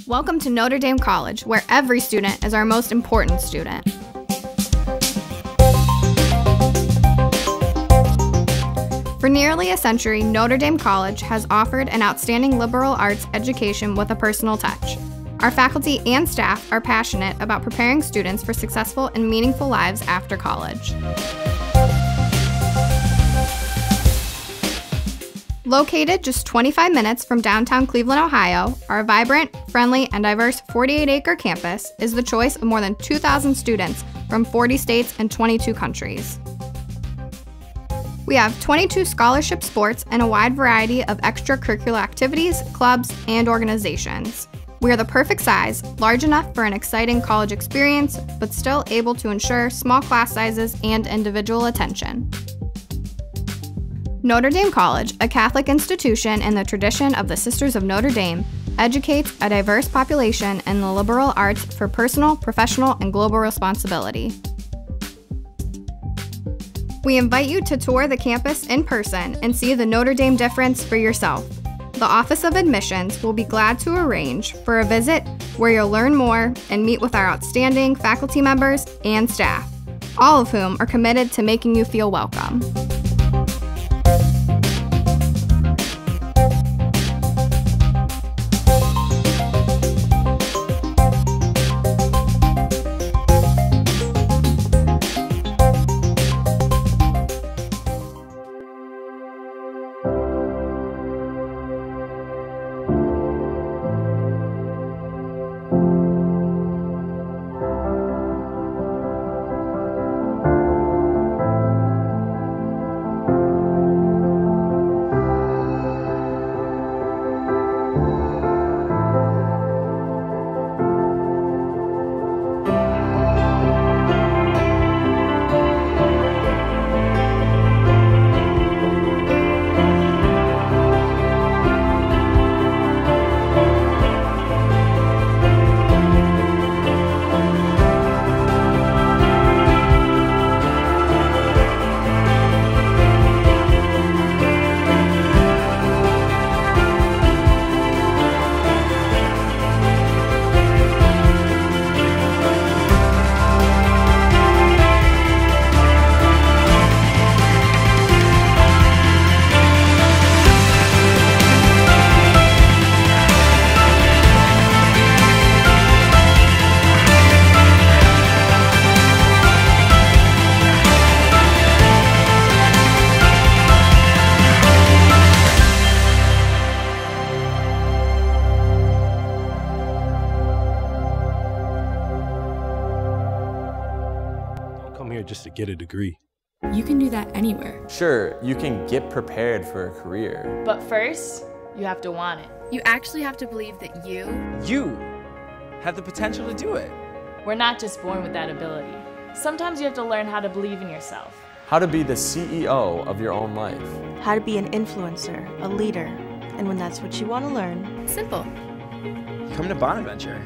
Welcome to Notre Dame College, where every student is our most important student. For nearly a century, Notre Dame College has offered an outstanding liberal arts education with a personal touch. Our faculty and staff are passionate about preparing students for successful and meaningful lives after college. Located just 25 minutes from downtown Cleveland, Ohio, our vibrant, friendly, and diverse 48-acre campus is the choice of more than 2,000 students from 40 states and 22 countries. We have 22 scholarship sports and a wide variety of extracurricular activities, clubs, and organizations. We are the perfect size, large enough for an exciting college experience, but still able to ensure small class sizes and individual attention. Notre Dame College, a Catholic institution in the tradition of the Sisters of Notre Dame, educates a diverse population in the liberal arts for personal, professional, and global responsibility. We invite you to tour the campus in person and see the Notre Dame difference for yourself. The Office of Admissions will be glad to arrange for a visit where you'll learn more and meet with our outstanding faculty members and staff, all of whom are committed to making you feel welcome. Just to get a degree. You can do that anywhere. Sure, you can get prepared for a career. But first, you have to want it. You actually have to believe that you have the potential to do it. We're not just born with that ability. Sometimes you have to learn how to believe in yourself. How to be the CEO of your own life. How to be an influencer, a leader. And when that's what you want to learn, simple. Come to Bonaventure.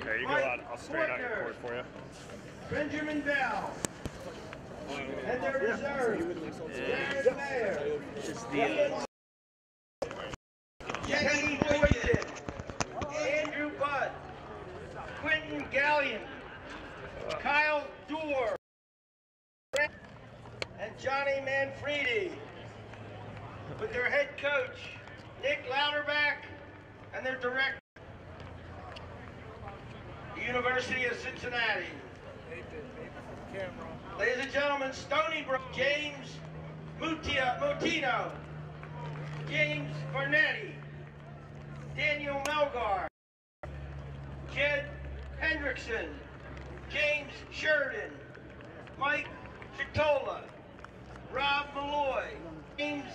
There you go. I'll straighten out your cord for you. Benjamin Bell. And their reserve. Jared Mayer. Jackie Boyden. Andrew Budd. Quentin Gallion. Kyle Dorr. And Johnny Manfredi. With their head coach, Nick Louderback, and their director. The University University of Cincinnati. Ladies and gentlemen, Stony Brook, James Mutino, James Barnetti, Daniel Melgar, Jed Hendrickson, James Sheridan, Mike Chitola, Rob Malloy, James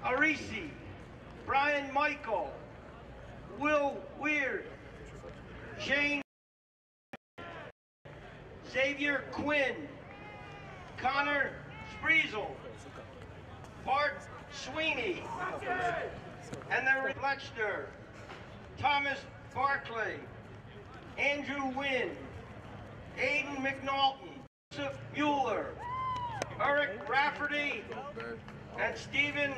Arisi, Brian Michael, Will Weird, Shane, Xavier Quinn, Connor Spreezel, Bart Sweeney, and the Lechner, Thomas Barclay, Andrew Wynn, Aiden McNaughton, Joseph Mueller, Eric Rafferty, and Stephen.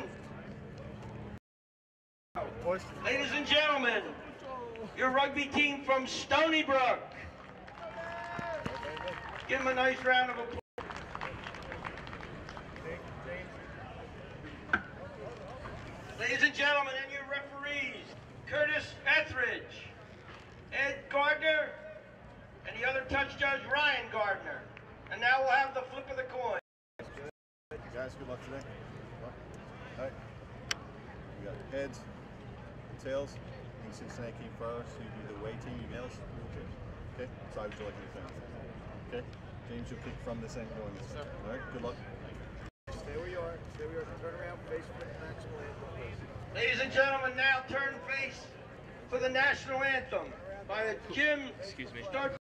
Ladies and gentlemen, your rugby team from Stony Brook. Give them a nice round of applause. Ladies and gentlemen, and your referees, Curtis Etheridge, Ed Gardner, and the other touch judge, Ryan Gardner. And now we'll have the flip of the coin. You guys, good luck today. All right. We got heads and tails. I think Cincinnati came first. You do the away team, you males. Okay? So I would you like to defend? Okay? James, you'll kick from this end going this way. All right, good luck. Stay where you are. Stay where you are. Turn around, face for the national anthem. Ladies and gentlemen, now turn face for the national anthem by Jim. Excuse me. Start.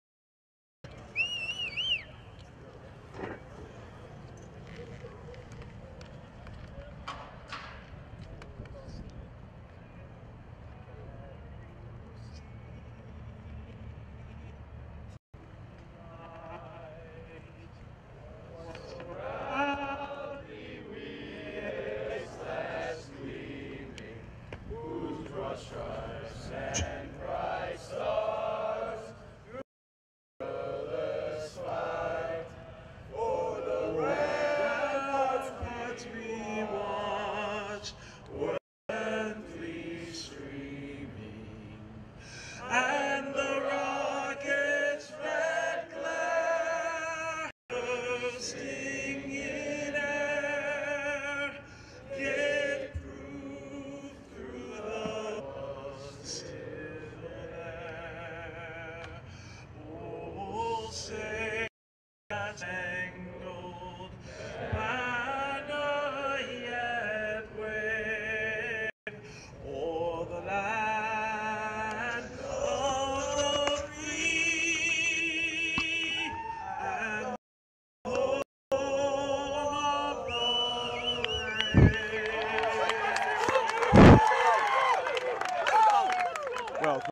Well,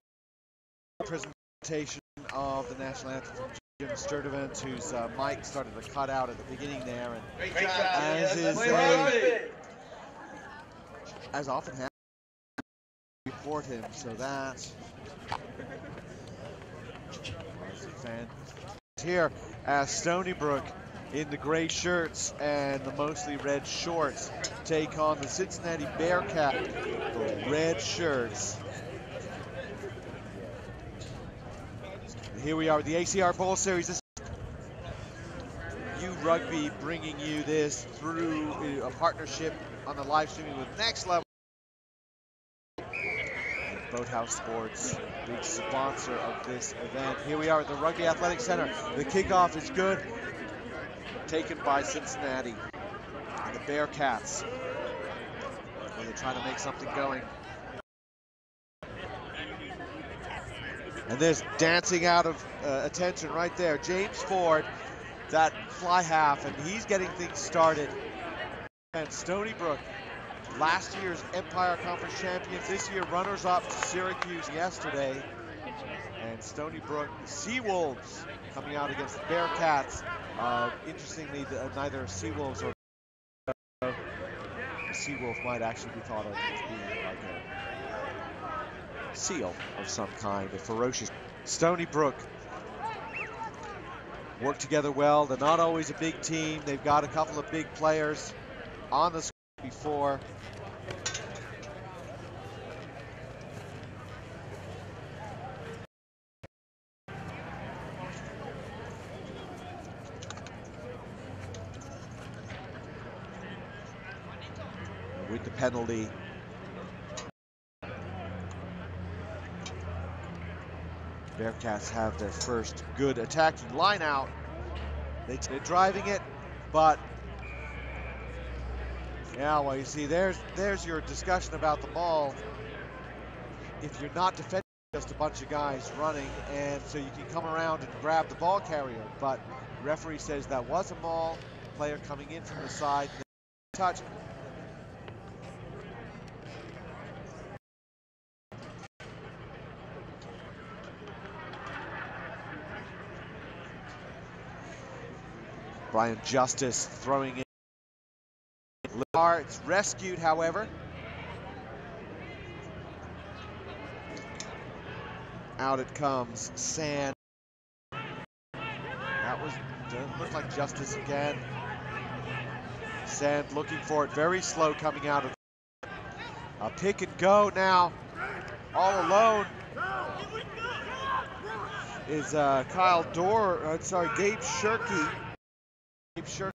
presentation of the national anthem from Jim Sturdivant, whose mic started to cut out at the beginning there, and as often happens, report him. So that here as Stony Brook in the gray shirts and the mostly red shorts take on the Cincinnati Bearcat, the red shirts. Here we are with the ACR Bowl Series. This is Rugby bringing you this through a partnership on the live streaming with Next Level. And Boathouse Sports, big sponsor of this event. Here we are at the Rugby Athletic Center. The kickoff is good, taken by Cincinnati and the Bearcats. Well, they're trying to make something going. And there's dancing out of attention right there. James Ford, that fly half, and he's getting things started. And Stony Brook, last year's Empire Conference champions, this year runners-up to Syracuse yesterday. And Stony Brook, the Seawolves, coming out against the Bearcats. Interestingly, neither Seawolves or the Seawolf might actually be thought of as being like a seal of some kind, a ferocious. Stony Brook work together well. They're not always a big team. They've got a couple of big players on the squad before. with the penalty. Bearcats have their first good attacking line out. They're driving it, but yeah, well, you see, there's your discussion about the maul. If you're not defending, just a bunch of guys running, and so you can come around and grab the ball carrier. But the referee says that was a maul. Player coming in from the side, touch. Brian Justice throwing in. It's rescued, however. Out it comes, Sand. That doesn't look like Justice again. Sand looking for it, very slow coming out of a pick and go now. All alone is Gabe Shirky. Gabe Shirky,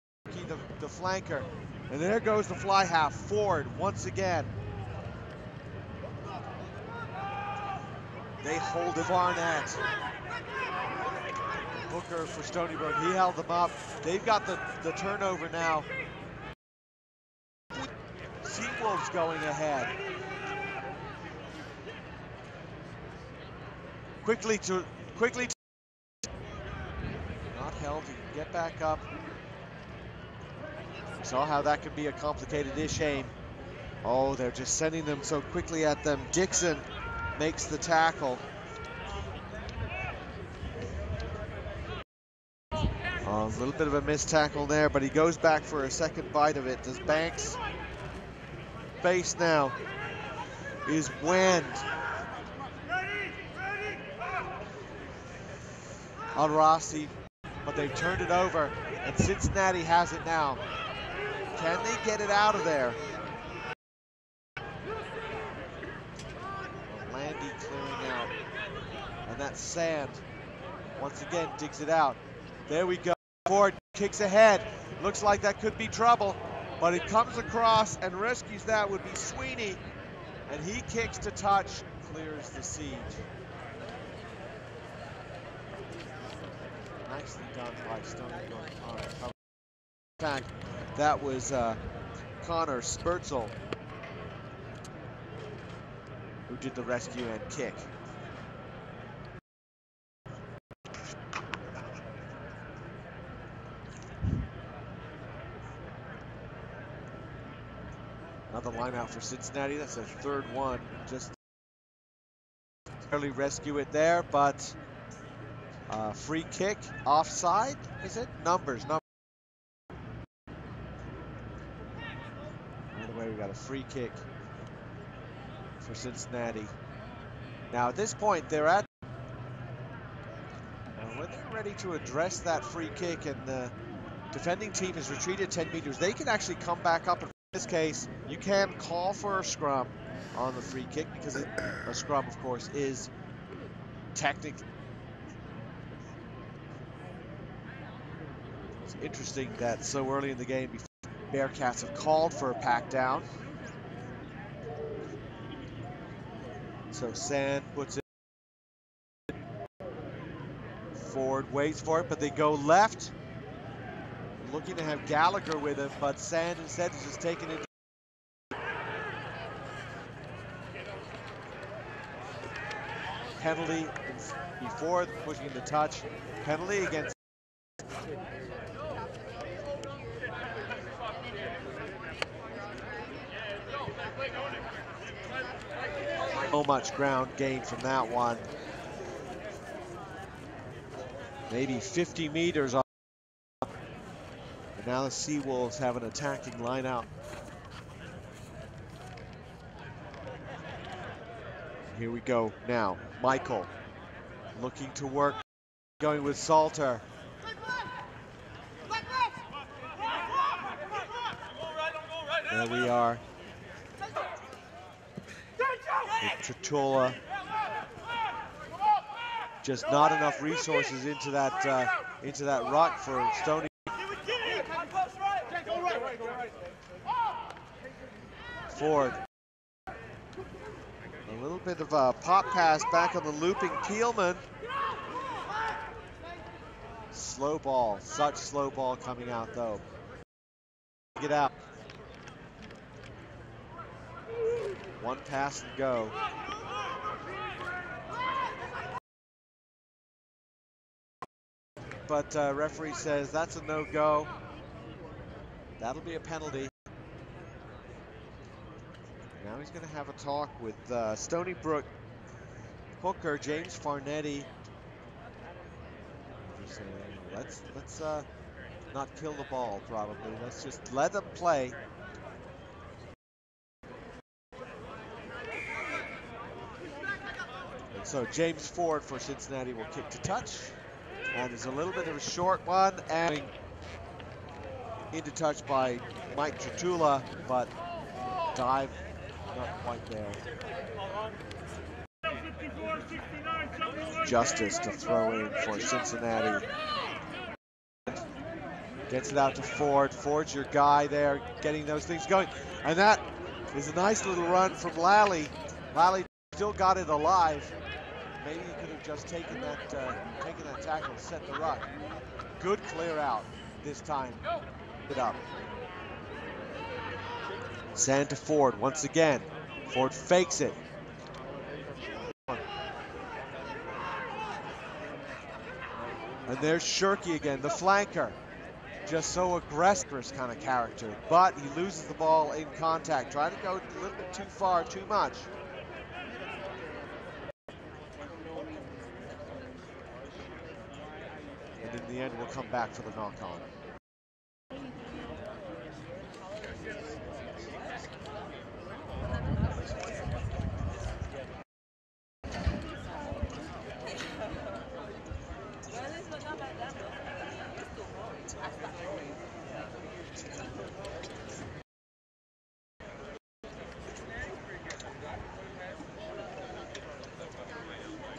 the flanker. And there goes the fly half forward once again. They hold it. Barnett. Booker for Stony Brook. He held them up. They've got the turnover now. Seawolves going ahead. Quickly to not held. He can get back up. Saw how that could be a complicated-ish aim. Oh, they're just sending them so quickly at them. Dixon makes the tackle. Oh, a little bit of a missed tackle there, but he goes back for a second bite of it. Does Banks? Face now is Wend. On Rossi, but they've turned it over, and Cincinnati has it now. Can they get it out of there? Landy clearing out, and that's Sand. Once again, digs it out. There we go. Ford kicks ahead. Looks like that could be trouble, but it comes across and rescues that would be Sweeney, and he kicks to touch, clears the siege. Nicely done by Stony Brook on cover. In fact, that was Connor Spurtzel who did the rescue and kick. Another line out for Cincinnati. That's their third one. Just barely rescue it there, but free kick, offside, is it? Numbers. By the way, we got a free kick for Cincinnati. Now at this point, they're at, when they're ready to address that free kick and the defending team has retreated 10 meters, they can actually come back up. In this case, you can call for a scrum on the free kick because a scrum, of course, is technically. It's interesting that so early in the game, Bearcats have called for a pack down. So Sand puts it forward, waits for it, but they go left. Looking to have Gallagher with him, but Sand instead is just taking it. Penalty before pushing into touch. Penalty against. So much ground gain from that one. Maybe 50 meters off. And now the Seawolves have an attacking line out. Here we go now. Michael looking to work, going with Salter. There we are. Tratula. Just not enough resources into that ruck for Stony. Ford. A little bit of a pop pass back on the looping Peelman. Slow ball, such slow ball coming out though. Get out. One pass and go. But referee says that's a no-go. That'll be a penalty. Now he's going to have a talk with Stony Brook hooker James Farnetti. He's saying, let's not kill the ball. Probably let's just let them play. And so James Ford for Cincinnati will kick to touch. And there's a little bit of a short one, and into touch by Mike Tratula, but dive not quite there. Justice to throw in for Cincinnati. Gets it out to Ford. Ford's your guy there, getting those things going. And that is a nice little run from Lally. Lally still got it alive. Maybe he could have just taken that tackle, set the ruck. Good clear out this time. It up. Sand to Ford once again. Ford fakes it. And there's Shirky again, the flanker. Just so aggressive kind of character. But he loses the ball in contact. Trying to go a little bit too far, too much. And in the end, we'll come back for the knock-on.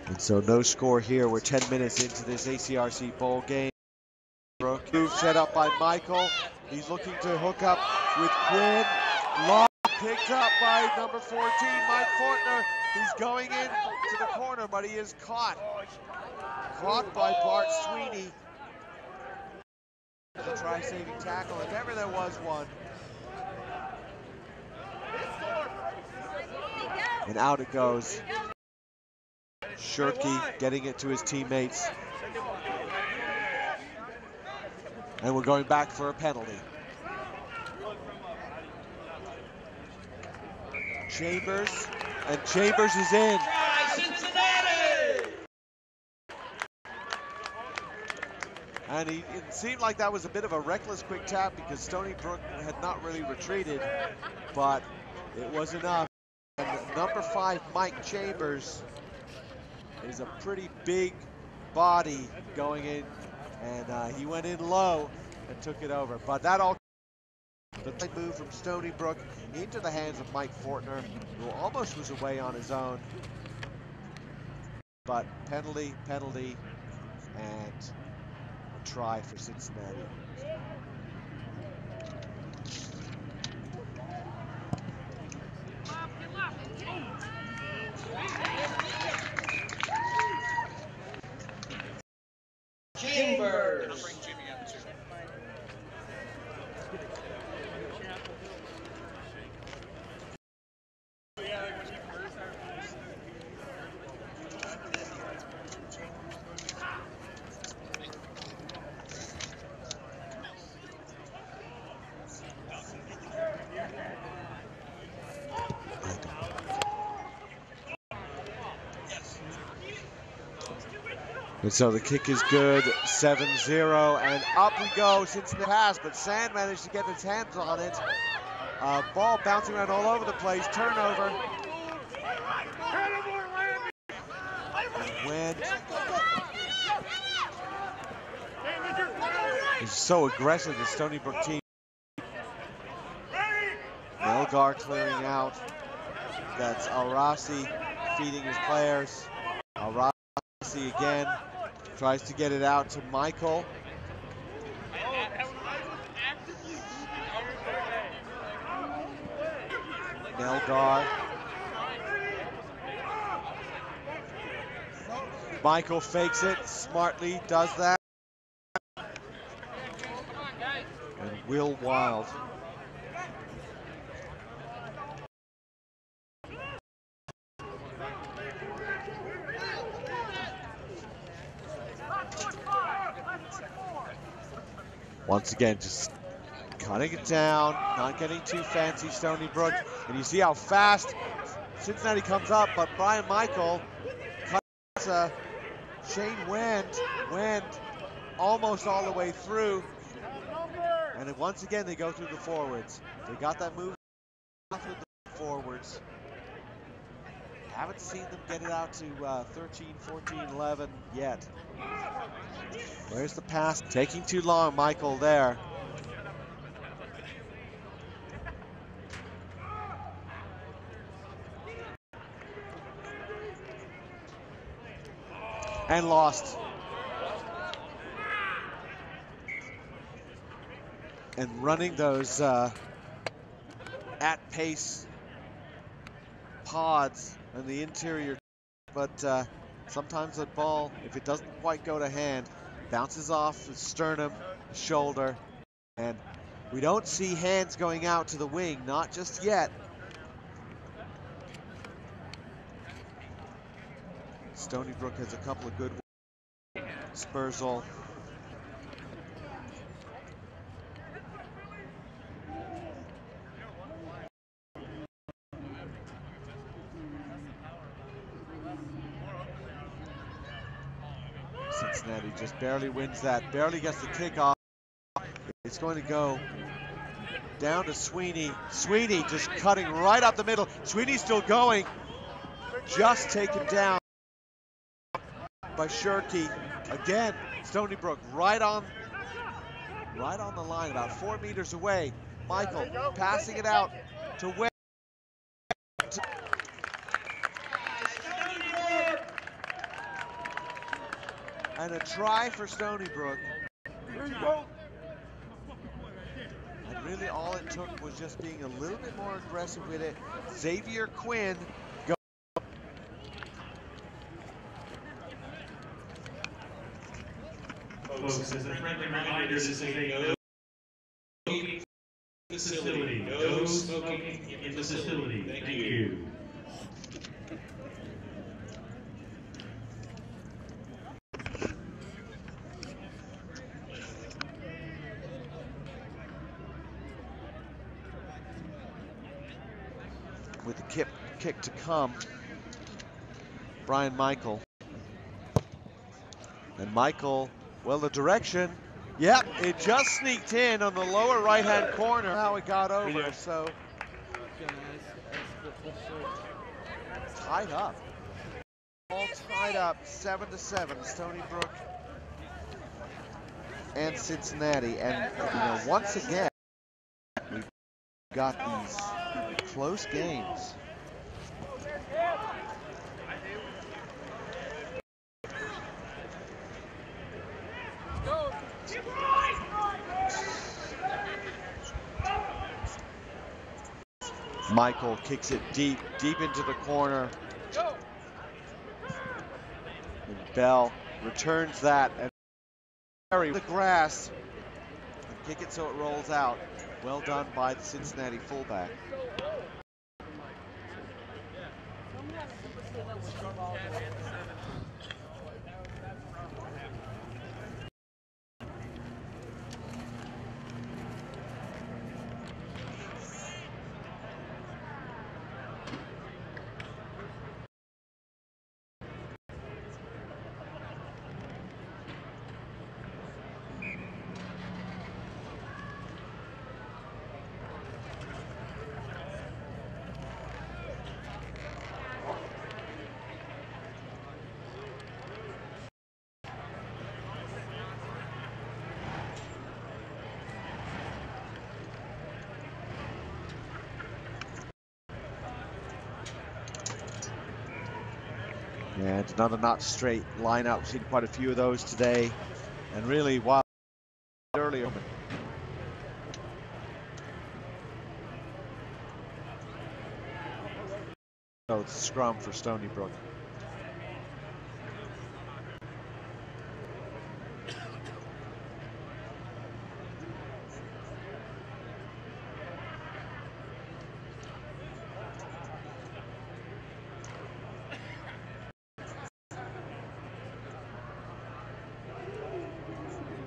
And so no score here. We're 10 minutes into this ACRC bowl game. Move set up by Michael. He's looking to hook up with Quinn. Long picked up by number 14, Mike Fortner. He's going in to the corner, but he is caught. Caught by Bart Sweeney. To try saving tackle, if ever there was one. And out it goes. Shirky getting it to his teammates. And we're going back for a penalty. Chambers, and Chambers is in. And it seemed like that was a bit of a reckless quick tap because Stony Brook had not really retreated, but it was enough. And number 5, Mike Chambers, is a pretty big body going in, and he went in low and took it over. But that all the move from Stony Brook into the hands of Mike Fortner, who almost was away on his own. But penalty, and a try for Cincinnati. Chambers. And so the kick is good, 7-0, and up we go since the pass, but Sand managed to get his hands on it. Ball bouncing around all over the place, turnover. And went. He's so aggressive, the Stony Brook team. Melgar clearing out. That's Al-Rasi feeding his players. Al-Rasi again. Tries to get it out to Michael. Melgar. Michael fakes it, smartly does that. And Will Wild. Once again, just cutting it down, not getting too fancy, Stony Brook. And you see how fast Cincinnati comes up, but Brian Michael cuts Shane Wend almost all the way through. And then once again, they go through the forwards. They got that move through the forwards. Haven't seen them get it out to 13, 14, 11 yet. Where's the pass? Taking too long, Michael there. And lost. And running those at pace pods on the interior, but sometimes that ball, if it doesn't quite go to hand, bounces off the sternum, shoulder, and we don't see hands going out to the wing, not just yet. Stony Brook has a couple of good ones. Spursel. Cincinnati just barely wins that, barely gets the kickoff. It's going to go down to Sweeney. Sweeney just cutting right up the middle. Sweeney's still going. Just taken down by Shirky. Again, Stony Brook right on the line, about 4 meters away. Michael passing it out to Webb. And a try for Stony Brook. And really all it took was just being a little bit more aggressive with it. Xavier Quinn goes. Folks, as a friendly reminder, this is a no smoking facility. No smoking in the facility. Thank you. With the kick to come, Brian Michael. And Michael, well, the direction, yep, it just sneaked in on the lower right-hand corner. How it got over, so tied up. All tied up, 7-7, Stony Brook and Cincinnati. And you know, once again, we've got these close games. Michael kicks it deep into the corner. And Bell returns that and carry the grass and kick it so it rolls out. Well done by the Cincinnati fullback. And another not straight lineup. We've seen quite a few of those today. And really, while earlier. scrum for Stony Brook.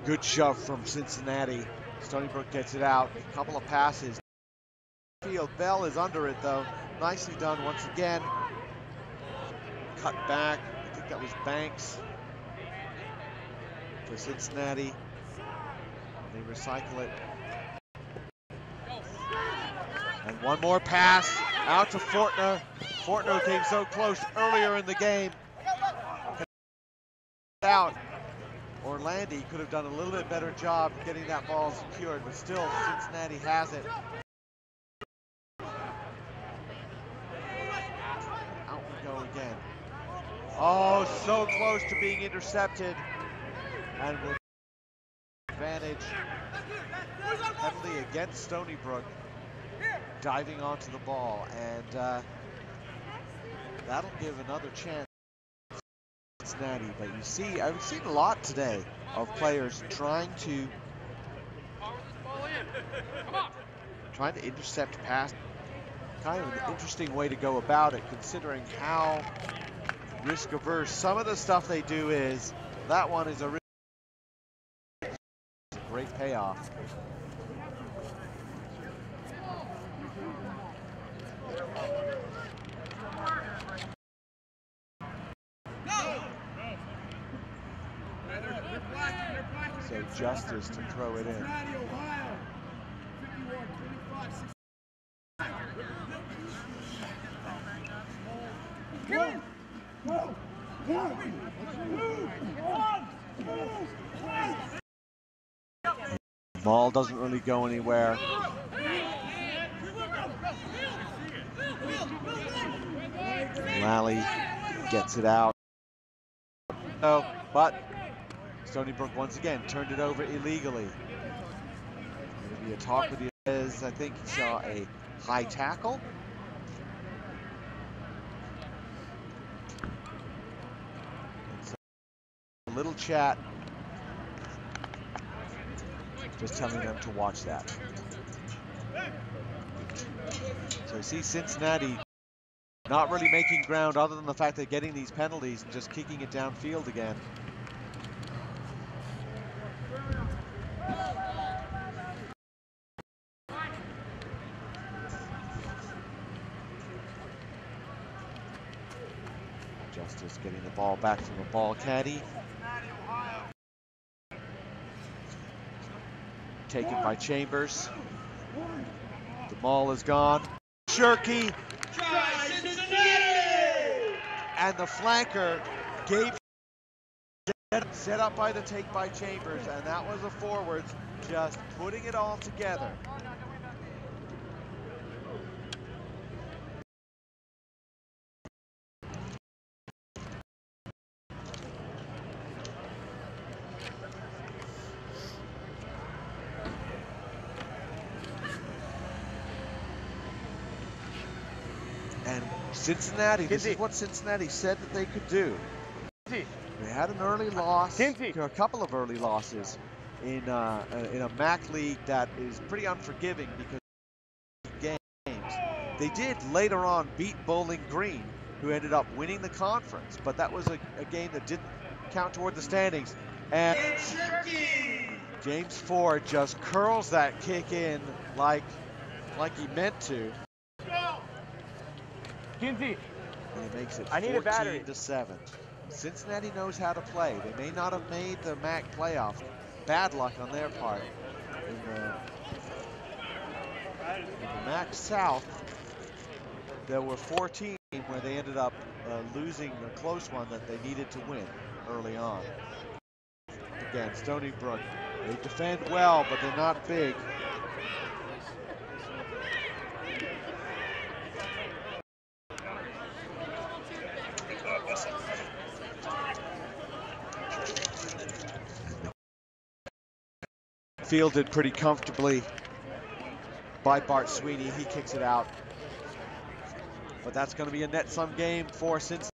Good shove from Cincinnati. Stony Brook gets it out. A couple of passes. Field. Bell is under it though. Nicely done once again. Cut back. I think that was Banks for Cincinnati. They recycle it. And one more pass out to Fortner. Fortner came so close earlier in the game. Out. Orlandi could have done a little bit better job getting that ball secured, but still Cincinnati has it. Out we go again. Oh, so close to being intercepted. And with advantage, penalty against Stony Brook, diving onto the ball, and that'll give another chance. Cincinnati, but you see, I've seen a lot today of players trying to intercept pass. Kind of an interesting way to go about it, considering how risk averse some of the stuff they do is. That one is a great payoff. So Justice to throw it in. Ball doesn't really go anywhere. Lally gets it out. No, but Stony Brook once again turned it over illegally. There'll be a talk with the I think he saw a high tackle. And so a little chat. Just telling them to watch that. So see Cincinnati not really making ground other than the fact they're getting these penalties and just kicking it downfield again. Justice getting the ball back from the ball caddy. Taken by Chambers. The ball is gone. Shirky. And the flanker gave set up by the take by Chambers, and that was a forwards just putting it all together. And Cincinnati, this is what Cincinnati said that they could do. They had an early loss, a couple of early losses in a MAC league that is pretty unforgiving because of games. They did later on beat Bowling Green, who ended up winning the conference, but that was a game that didn't count toward the standings. And James Ford just curls that kick in like he meant to. And he makes it 14-7. Cincinnati knows how to play. They may not have made the MAC playoffs. Bad luck on their part. In the MAC South, there were 4 teams where they ended up losing a close one that they needed to win early on. Again, Stony Brook, they defend well, but they're not big. Fielded pretty comfortably by Bart Sweeney. He kicks it out. but that's going to be a net sum game for Cincinnati.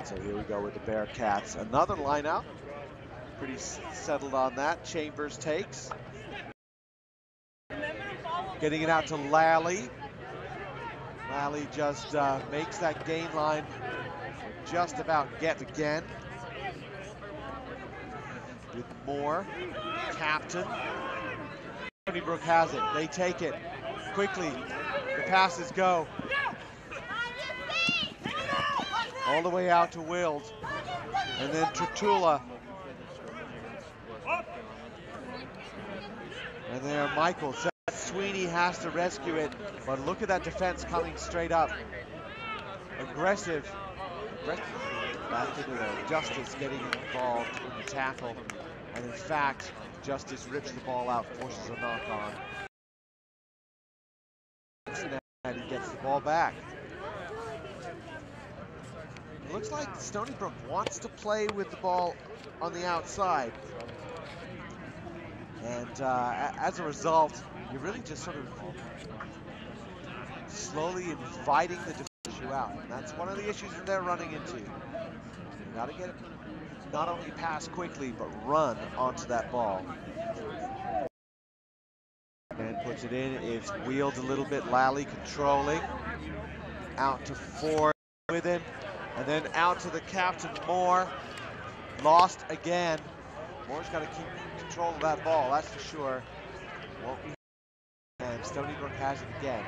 So here we go with the Bearcats. Another lineup. Pretty settled on that. Chambers takes. Getting it out to Lally. Lally just makes that gain line just about get again. With Moore, captain. Stony Brook has it. They take it quickly. The passes go. All the way out to Wills. And then Tratula. And there Michael. Sweeney has to rescue it, but look at that defense coming straight up. Aggressive. Back into there. Justice getting involved in the tackle. And in fact, Justice rips the ball out, forces a knock on. And he gets the ball back. It looks like Stony Brook wants to play with the ball on the outside. And as a result, you're really just sort of slowly inviting the defense out. And that's one of the issues that they're running into. You got to get it, not only pass quickly, but run onto that ball. And puts it in. It's wheeled a little bit. Lally controlling. Out to Ford with him. And then out to the captain, Moore. Lost again. Moore's got to keep control of that ball, that's for sure. Won't be. And Stony Brook has it again.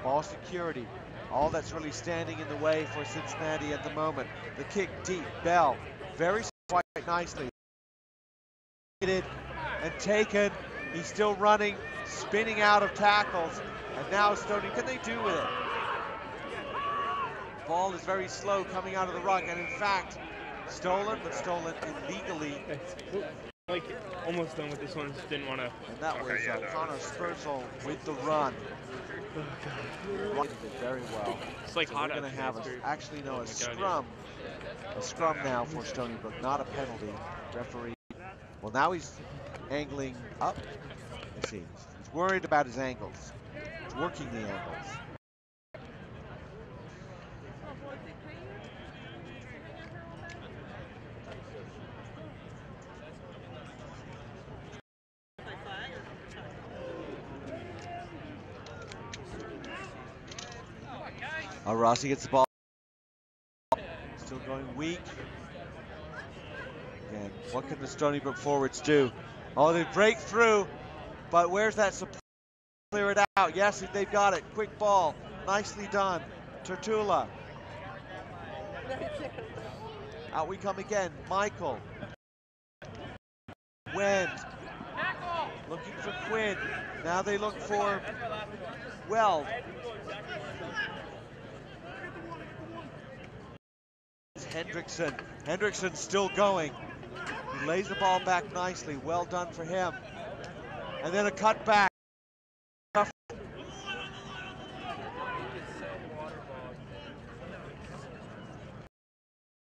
Ball security. All that's really standing in the way for Cincinnati at the moment. The kick deep. Bell. Very quite nicely. And taken. He's still running. Spinning out of tackles. And now Stony, what can they do with it? Ball is very slow coming out of the ruck. And in fact, stolen, but stolen illegally. Like, almost done with this one, just didn't want to. And that was Connor Spursel with the run. Did very well. It's like so hot. We're going to have a scrum. A scrum now for Stony Brook, not a penalty. Referee. Well, now he's angling up. It seems he's worried about his angles. He's working the angles. Rossi gets the ball. Still going weak. Again, what can the Stony Brook forwards do? Oh, they break through, but where's that support? Clear it out. Yes, they've got it. Quick ball. Nicely done. Tratula. Out we come again. Michael. Wend. Looking for Quinn. Now they look for Weld. Hendrickson. Hendrickson still going. He lays the ball back nicely. Well done for him. And then a cut back.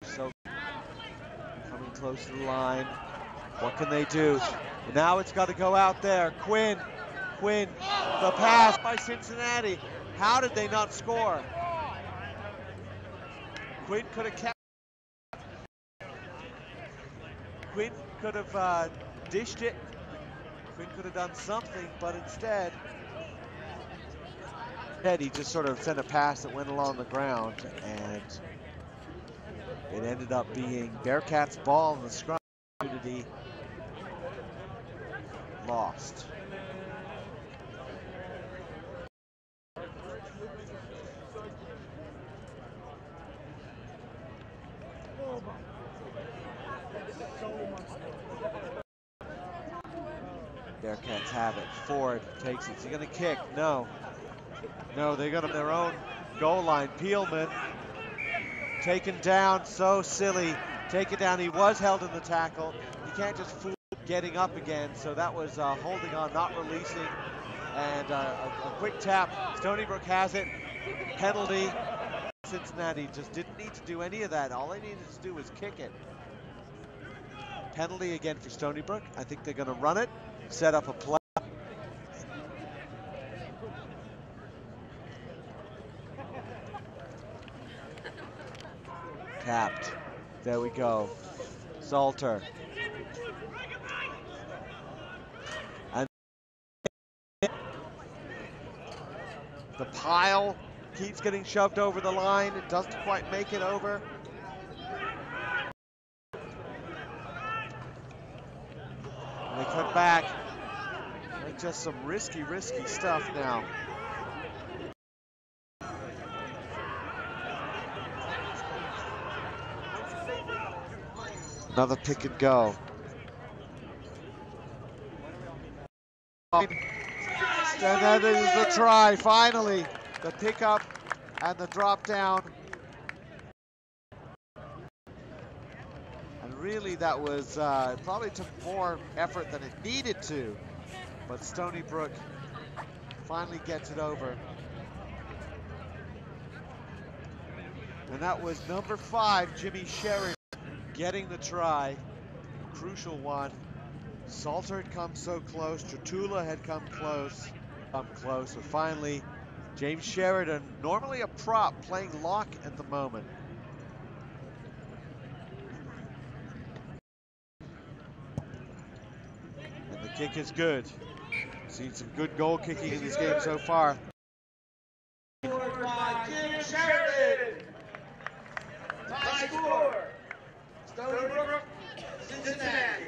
So coming close to the line. What can they do? Now it's got to go out there. Quinn. Quinn. The pass by Cincinnati. How did they not score? Quinn could have kept. Quinn could have dished it. Quinn could have done something, but instead, he just sort of sent a pass that went along the ground, and it ended up being Bearcats' ball in the scrum. Opportunity lost. Bearcats have it. Ford takes it. Is he going to kick? No. No, they got him their own goal line. Peelman taken down. So silly. Taken down. He was held in the tackle. You can't just fool getting up again. So that was holding on, not releasing. And a quick tap. Stony Brook has it. Penalty. Cincinnati just didn't need to do any of that. All they needed to do was kick it. penalty again for Stony Brook. I think they're going to run it, set up a play. Tapped. There we go. Salter. And the pile keeps getting shoved over the line. It doesn't quite make it over. And they cut back. Like just some risky stuff now. Another pick and go. And that is the try, finally. The pickup and the drop down. And really that was, it probably took more effort than it needed to. But Stony Brook finally gets it over. And that was number 5, Jimmy Sheridan, getting the try. Crucial one. Salter had come so close. Tratula had come close. But finally, James Sheridan, normally a prop, playing lock at the moment. And the kick is good. Seen some good goal kicking in this game so far. James Sheridan. High score. Stony Brook, Cincinnati.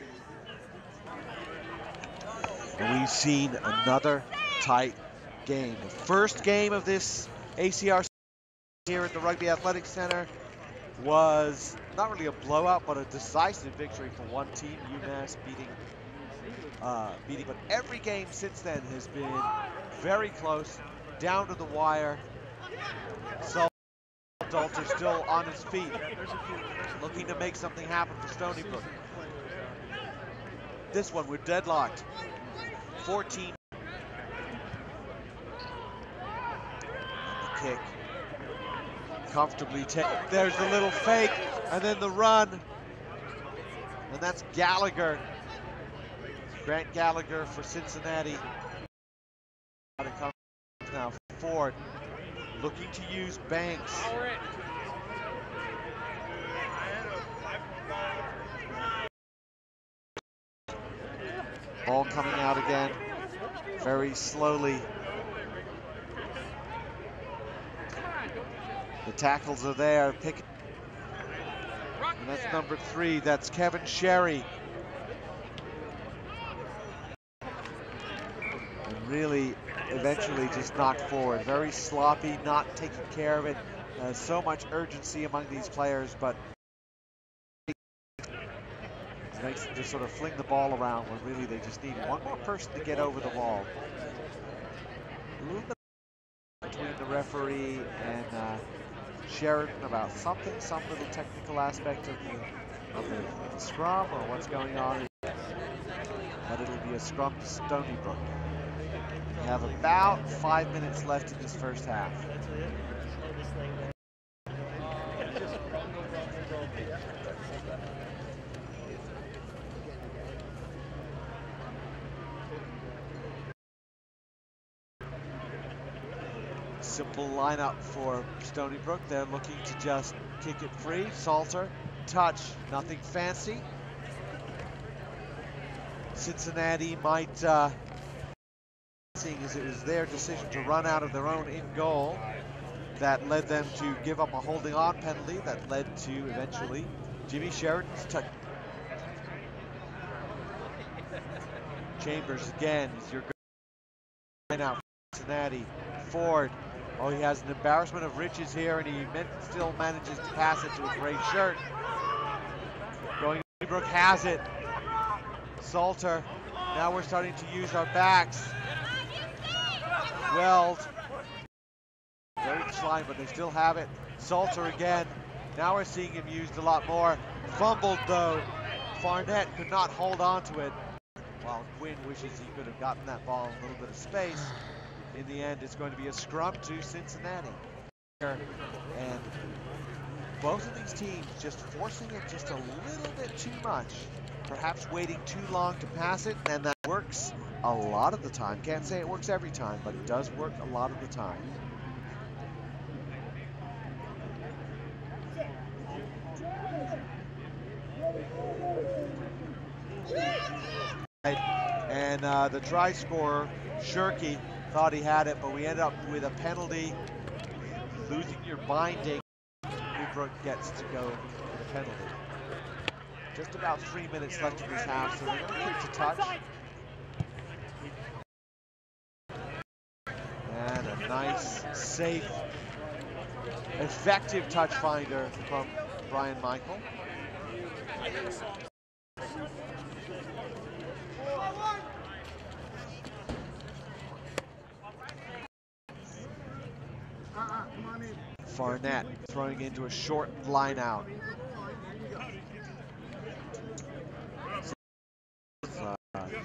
And we've seen another tight game. The first game of this ACRC here at the Rugby Athletic Center was not really a blowout, but a decisive victory for one team, UMass beating. But every game since then has been very close, down to the wire. So Salter still on his feet, looking to make something happen for Stony Brook. This one, we're deadlocked. 14. And the kick. Comfortably taken. There's the little fake, and then the run. And that's Gallagher. Grant Gallagher for Cincinnati. It comes now Ford, looking to use Banks. Ball coming out again, very slowly. The tackles are there. And that's number 3. That's Kevin Sherry. And really, eventually just knocked forward. Very sloppy, not taking care of it. So much urgency among these players, but makes them just sort of fling the ball around when really they just need one more person to get over the ball. A little bit between the referee and Sheridan about some little technical aspect of the scrum or what's going on. But it'll be a scrum to Stony Brook. We have about 5 minutes left in this first half. Simple lineup for Stony Brook. They're looking to just kick it free. Salter, touch, nothing fancy. Cincinnati might, seeing as it was their decision to run out of their own in goal, that led them to give up a holding on penalty that led to eventually Jimmy Sheridan's touch. Chambers again is your line out for Cincinnati. Ford. Oh, he has an embarrassment of riches here, and he still manages to pass it to a gray shirt. Going, Brook has it. Salter. Now we're starting to use our backs. Weld. Very slime, but they still have it. Salter again. Now we're seeing him used a lot more. Fumbled though. Farnett could not hold on to it. While Quinn wishes he could have gotten that ball in a little bit of space. In the end, it's going to be a scrum to Cincinnati. And both of these teams just forcing it just a little bit too much. perhaps waiting too long to pass it, and that works a lot of the time. Can't say it works every time, but it does work a lot of the time. And the try scorer, Shirky, thought he had it, but we ended up with a penalty. Losing your binding, Newbrook gets to go with a penalty. Just about 3 minutes left in this half, so they're going to put it to touch. And a nice, safe, effective touch finder from Brian Michael. Farnett throwing into a short line out.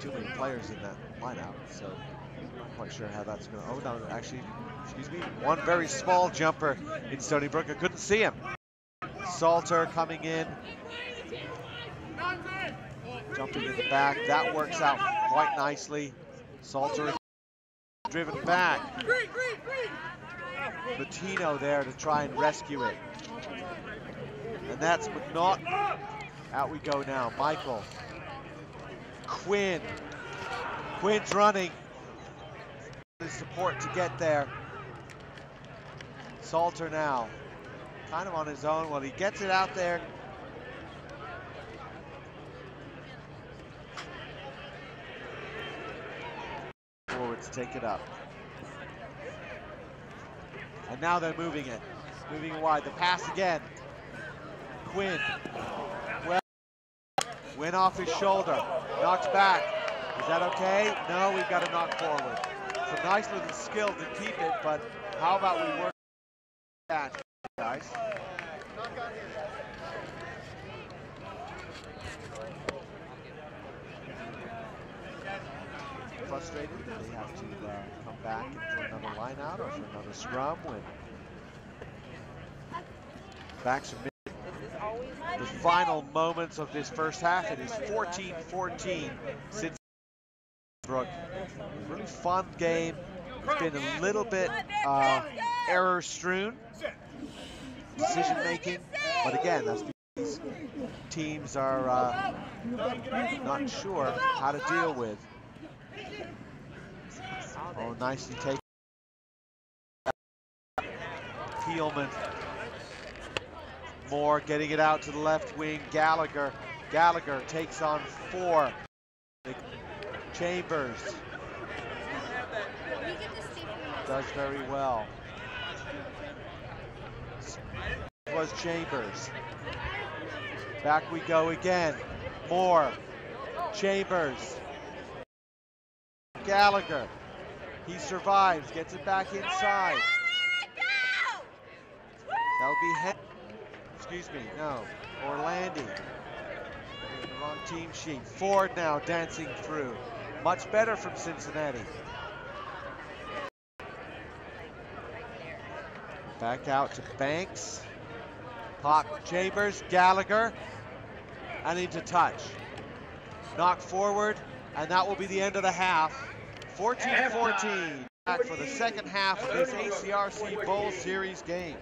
Too many players in that line out, so I'm not quite sure how that's going to. Oh, no, actually, excuse me, one very small jumper in Stony Brook. I couldn't see him. Salter coming in, jumping in the back. That works out quite nicely. Salter driven back. Latino there to try and rescue it. And that's McNaught. Out we go now. Michael. Quinn. Quinn's running. His support to get there. Salter now. Kind of on his own. Well, he gets it out there. Forwards take it up. And now they're moving it. Moving it wide. The pass again. Quinn. Well, went off his shoulder. Knocks back. Is that okay? No, we've got to knock forward. It's a nice little skill to keep it, but how about we work that, guys? Frustrated that they have to come back for another line out or for another scrum when backs are mid. The final moments of this first half, it is 14-14 since Brook. A really fun game. It's been a little bit error strewn decision making, but again, that's because teams are not sure how to deal with. Oh, nicely taken. Thielman. Moore getting it out to the left wing. Gallagher. Gallagher takes on 4. Chambers. Does very well. Was Chambers. Back we go again. Moore. Chambers. Gallagher. He survives, gets it back inside. That would be excuse me, no, Orlandi. The wrong team sheet. Ford now dancing through. Much better from Cincinnati. Back out to Banks. Pop Chambers, Gallagher, and into touch. Knock forward, and that will be the end of the half. 14-14. Back for the second half of this ACRC Bowl Series game.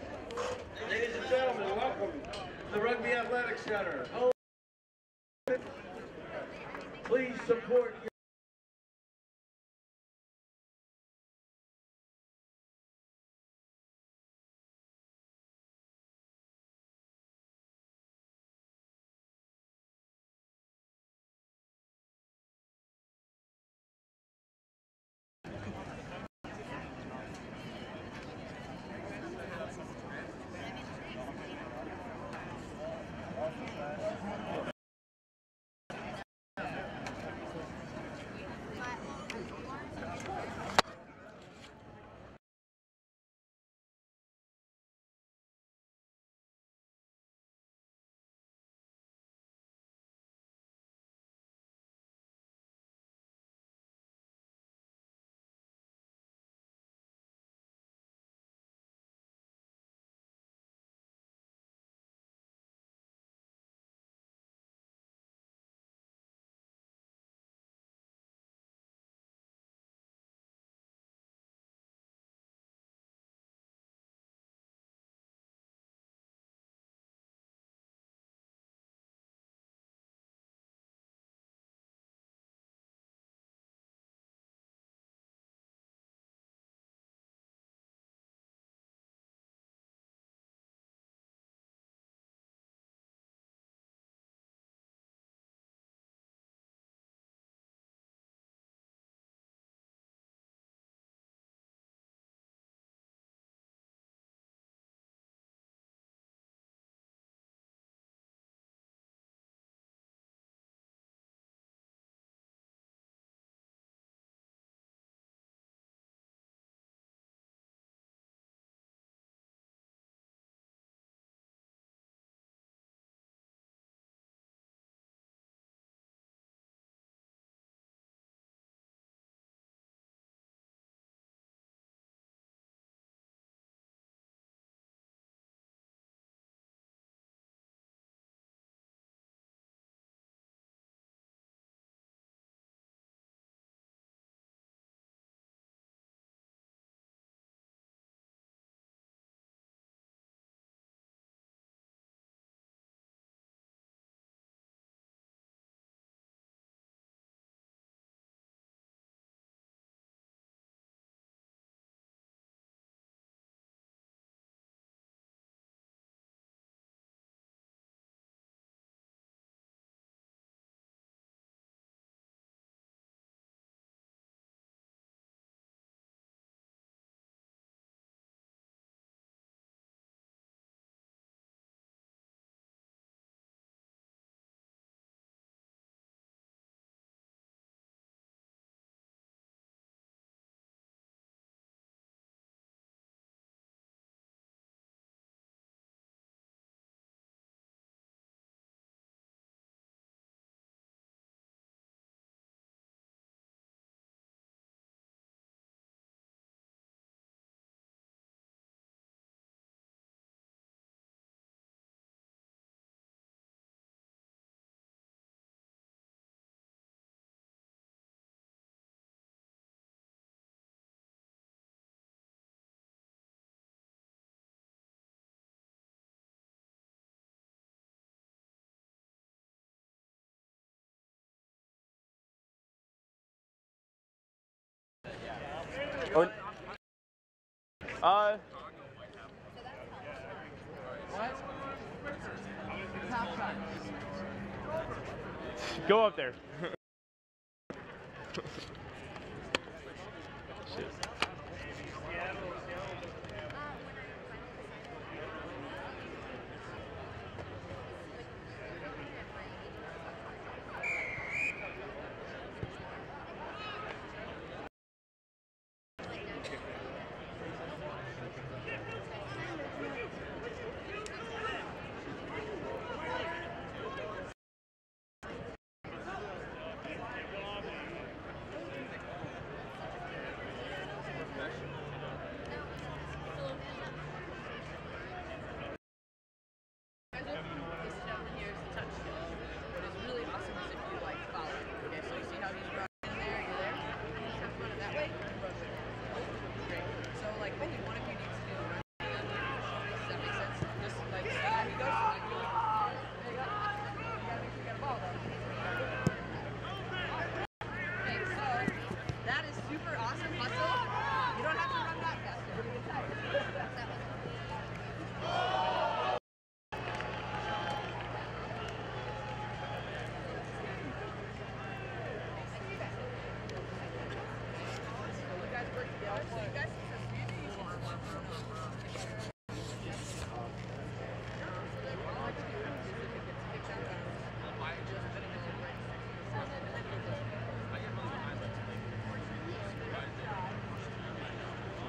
Ladies and gentlemen, welcome to the Rugby Athletic Center. Please support your What? Go up there. Shit.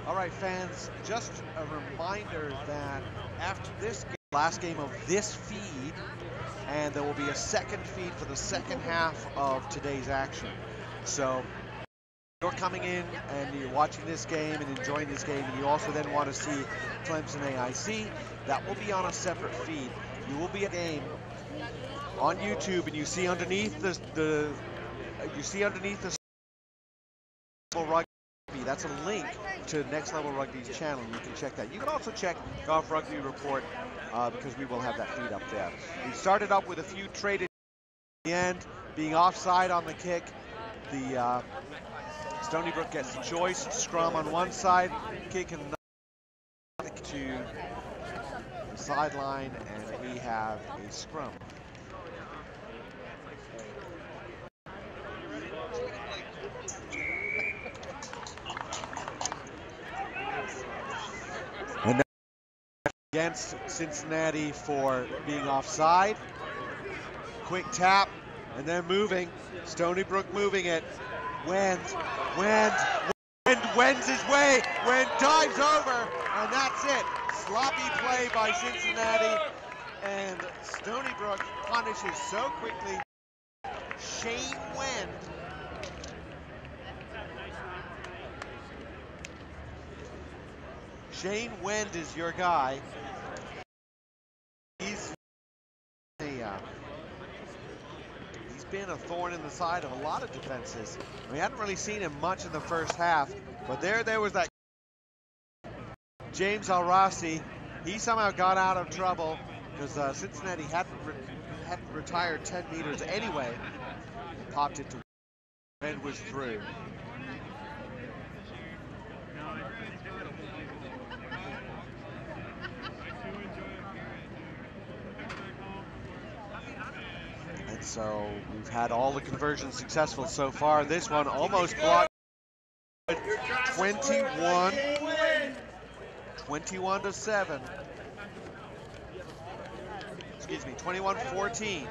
All right, fans, just a reminder that after this game, last game of this feed, and there will be a second feed for the second half of today's action. So you're coming in and you're watching this game and enjoying this game, and you also then want to see Clemson AIC, that will be on a separate feed. You will be a game on YouTube, and you see underneath the Rugby. That's a link to Next Level Rugby's channel. You can check that. You can also check Golf Rugby Report because we will have that feed up there. We started up with a few traded at the end, being offside on the kick. The Stony Brook gets the choice. Scrum on one side, kick and to the sideline, and we have a scrum. And now against Cincinnati for being offside. Quick tap, and then moving. Stony Brook moving it. Wends his way. Wend dives over, and that's it. Sloppy play by Cincinnati, and Stony Brook punishes so quickly. Shane Wend. Shane Wend is your guy. He's been a thorn in the side of a lot of defenses. We hadn't really seen him much in the first half, but there was that James Alrasi. He somehow got out of trouble because Cincinnati hadn't retired 10 meters anyway. Popped it to and was through. So we've had all the conversions successful so far. This one almost blocked. 21 to 7. Excuse me, 21-14.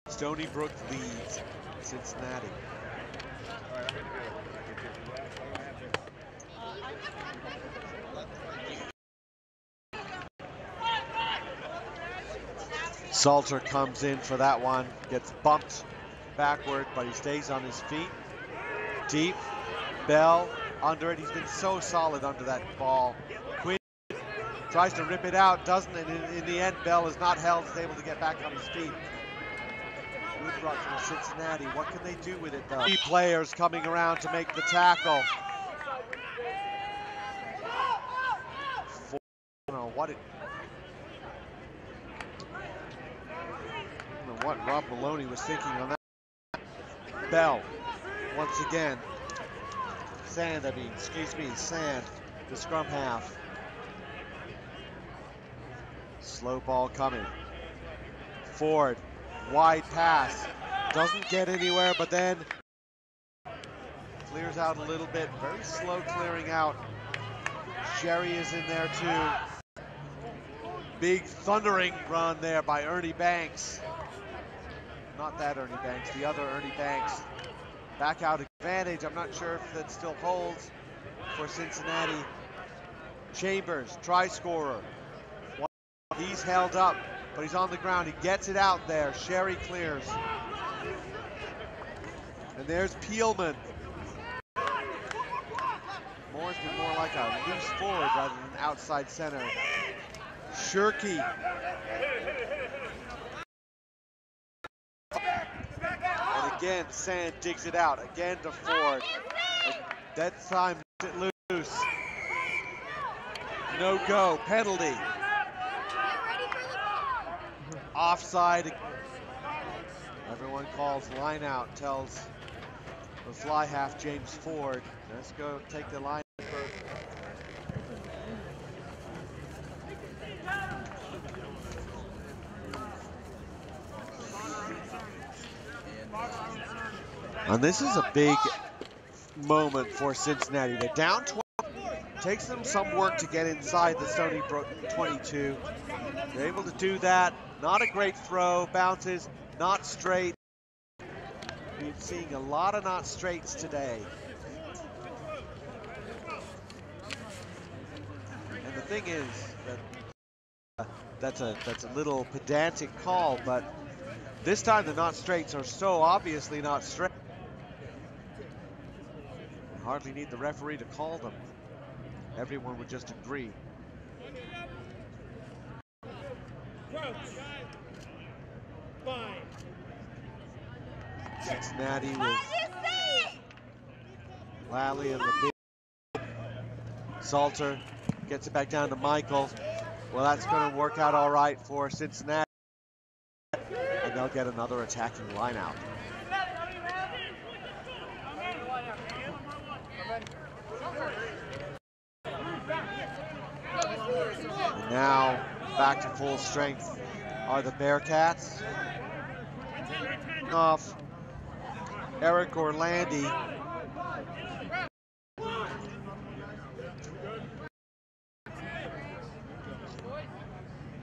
Stony Brook leads Cincinnati. Salter comes in for that one, gets bumped backward, but he stays on his feet. Deep, Bell under it. He's been so solid under that ball. Quinn tries to rip it out, doesn't, and in the end, Bell is not held, is able to get back on his feet. Woodbrook from Cincinnati, what can they do with it though? 3 players coming around to make the tackle. What Rob Maloney was thinking on that. Bell, once again, Sand, the scrum half. Slow ball coming. Ford, wide pass. Doesn't get anywhere, but then clears out a little bit. Very slow clearing out. Sherry is in there too. Big thundering run there by Ernie Banks. Not that Ernie Banks, the other Ernie Banks. Back out advantage. I'm not sure if that still holds for Cincinnati. Chambers, try scorer. He's held up, but he's on the ground. He gets it out there. Sherry clears. And there's Peelman. Moore's been more like a loose forward rather than outside center. Shirky. And again, Sand digs it out. Again to Ford. And that time it loose. No go, penalty. Offside. Everyone calls line out, tells the fly half James Ford. Let's go take the line. And this is a big moment for Cincinnati. They're down 12. Takes them some work to get inside the Stony Brook 22. They're able to do that. Not a great throw. Bounces, not straight. We're seeing a lot of not straights today. And the thing is that that's a little pedantic call, but this time the not straights are so obviously not straight. You hardly need the referee to call them. Everyone would just agree. Cincinnati with Lally and the big Salter gets it back down to Michael. Well, that's going to work out all right for Cincinnati, and they'll get another attacking line out. And now back to full strength are the Bearcats. Off Eric Orlandi.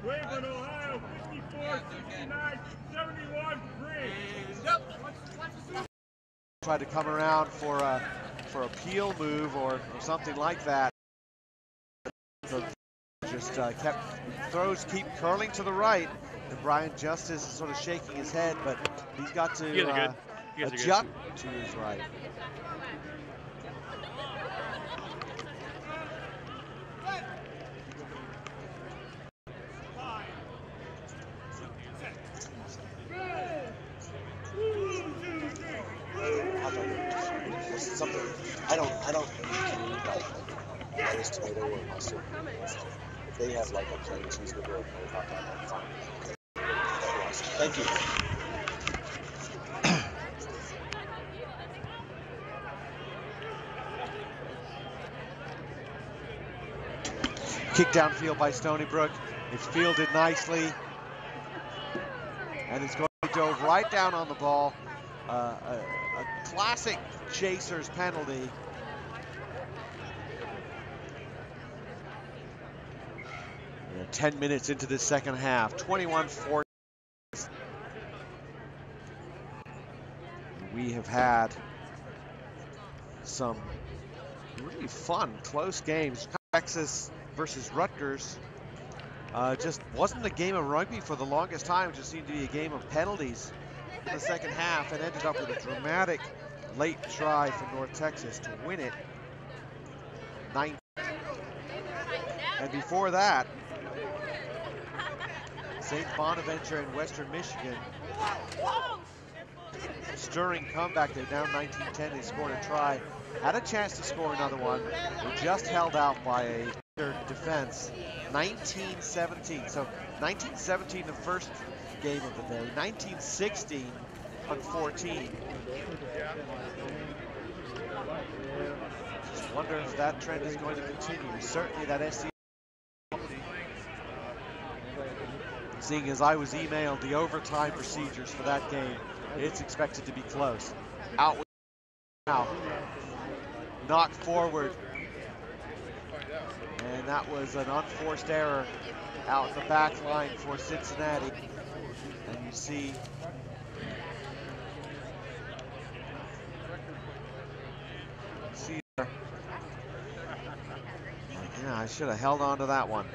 Cleveland, Ohio, 54, 69, 71, Tried to come around for a peel move or something like that. So just throws keep curling to the right, and Brian Justice is sort of shaking his head, but he's got to adjust to his right. Something I don't like lettuce, tomato, or mustard. If they have like a plain cheeseburger or no hot dog, I'm fine. Thank you. Kick downfield by Stony Brook. It's fielded nicely, and it's going to go right down on the ball. A classic Chasers penalty. We're 10 minutes into the second half, 21-14. We have had some really fun, close games. Texas versus Rutgers just wasn't a game of rugby for the longest time. It just seemed to be a game of penalties in the second half, and ended up with a dramatic late try from North Texas to win it 9. And before that, St. Bonaventure in Western Michigan, stirring comeback. They're down 19-10. They scored a try, had a chance to score another one. Were just held out by a defense. 19-17. So 19-17 the first game of the day. 19-16 on 14. Wonder if that trend is going to continue. Certainly that SC. Seeing as I was emailed the overtime procedures for that game, it's expected to be close. Out with now. Knocked forward. And that was an unforced error out in the back line for Cincinnati. And you see there. Yeah, I should have held on to that one.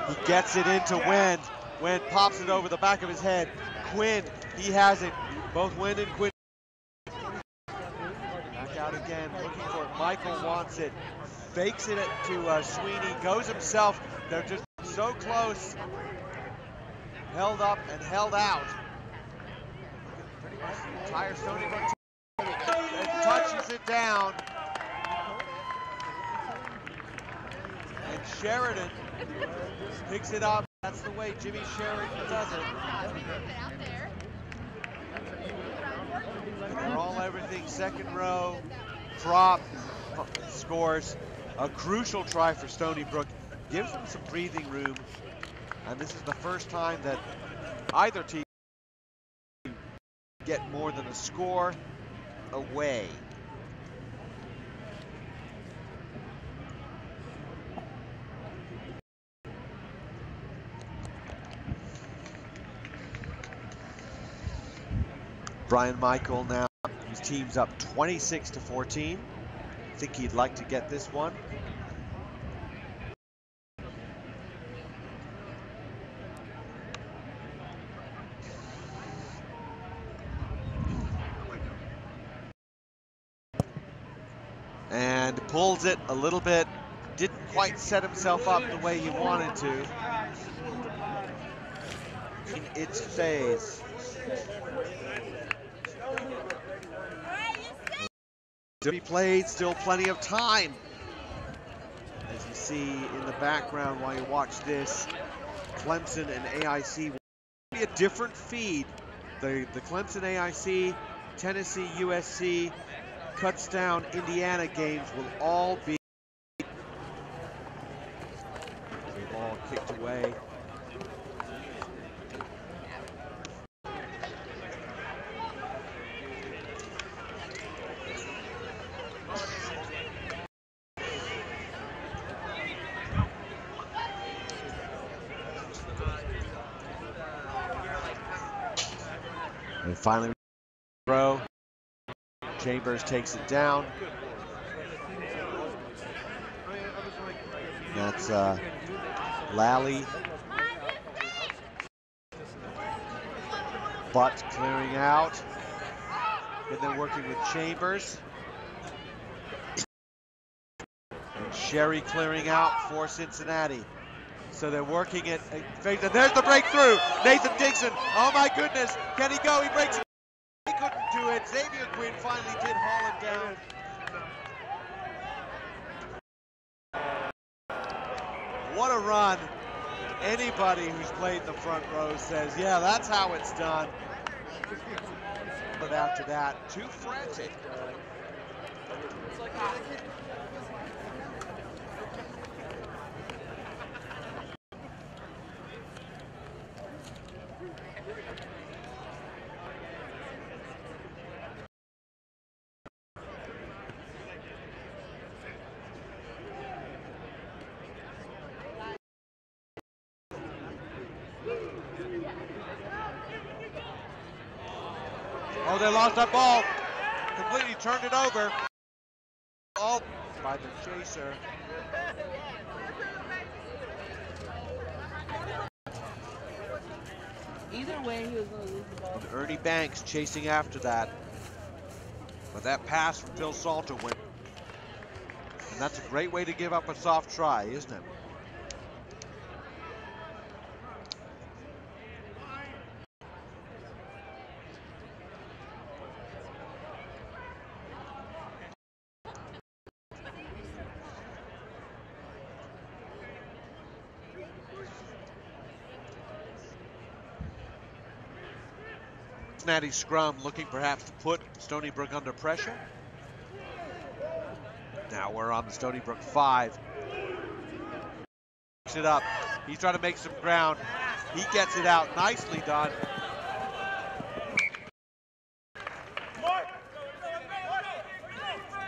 He gets it into Wynn. Wynn pops it over the back of his head. Quinn, he has it. Both Wynn and Quinn. Back out again, looking for it. Michael wants it. Fakes it to Sweeney. Goes himself. They're just so close. Held up and held out. Pretty much the entire Stony Brook team. And touches it down. And Sheridan picks it up. That's the way Jimmy Sheridan does it. And they're all everything. Second row, prop scores. A crucial try for Stony Brook. Gives them some breathing room. And this is the first time that either team get more than a score away. Brian Michael now, his team's up 26-14. I think he'd like to get this one. And pulls it a little bit. Didn't quite set himself up the way he wanted to. In its phase. To be played, still plenty of time. As you see in the background while you watch this, Clemson and AIC will be a different feed. The Clemson AIC, Tennessee USC, Kutztown Indiana games will all be the ball kicked away. And finally, throw. Chambers takes it down. That's Lally. Butt clearing out. And then working with Chambers. And Sherry clearing out for Cincinnati. So they're working it. And there's the breakthrough. Nathan Dixon. Oh my goodness. Can he go? He breaks it. He couldn't do it. Xavier Quinn finally did haul it down. What a run. Anybody who's played the front row says, yeah, that's how it's done. But after that, too frantic. Oh, they lost that ball. Completely turned it over. All by the chaser. Either way, he was going to lose the ball. And Ernie Banks chasing after that. But that pass from Phil Salter went And that's a great way to give up a soft try, isn't it? Cincinnati scrum looking perhaps to put Stony Brook under pressure. Now we're on the Stony Brook 5. Picks it up. He's trying to make some ground. He gets it out. Nicely done.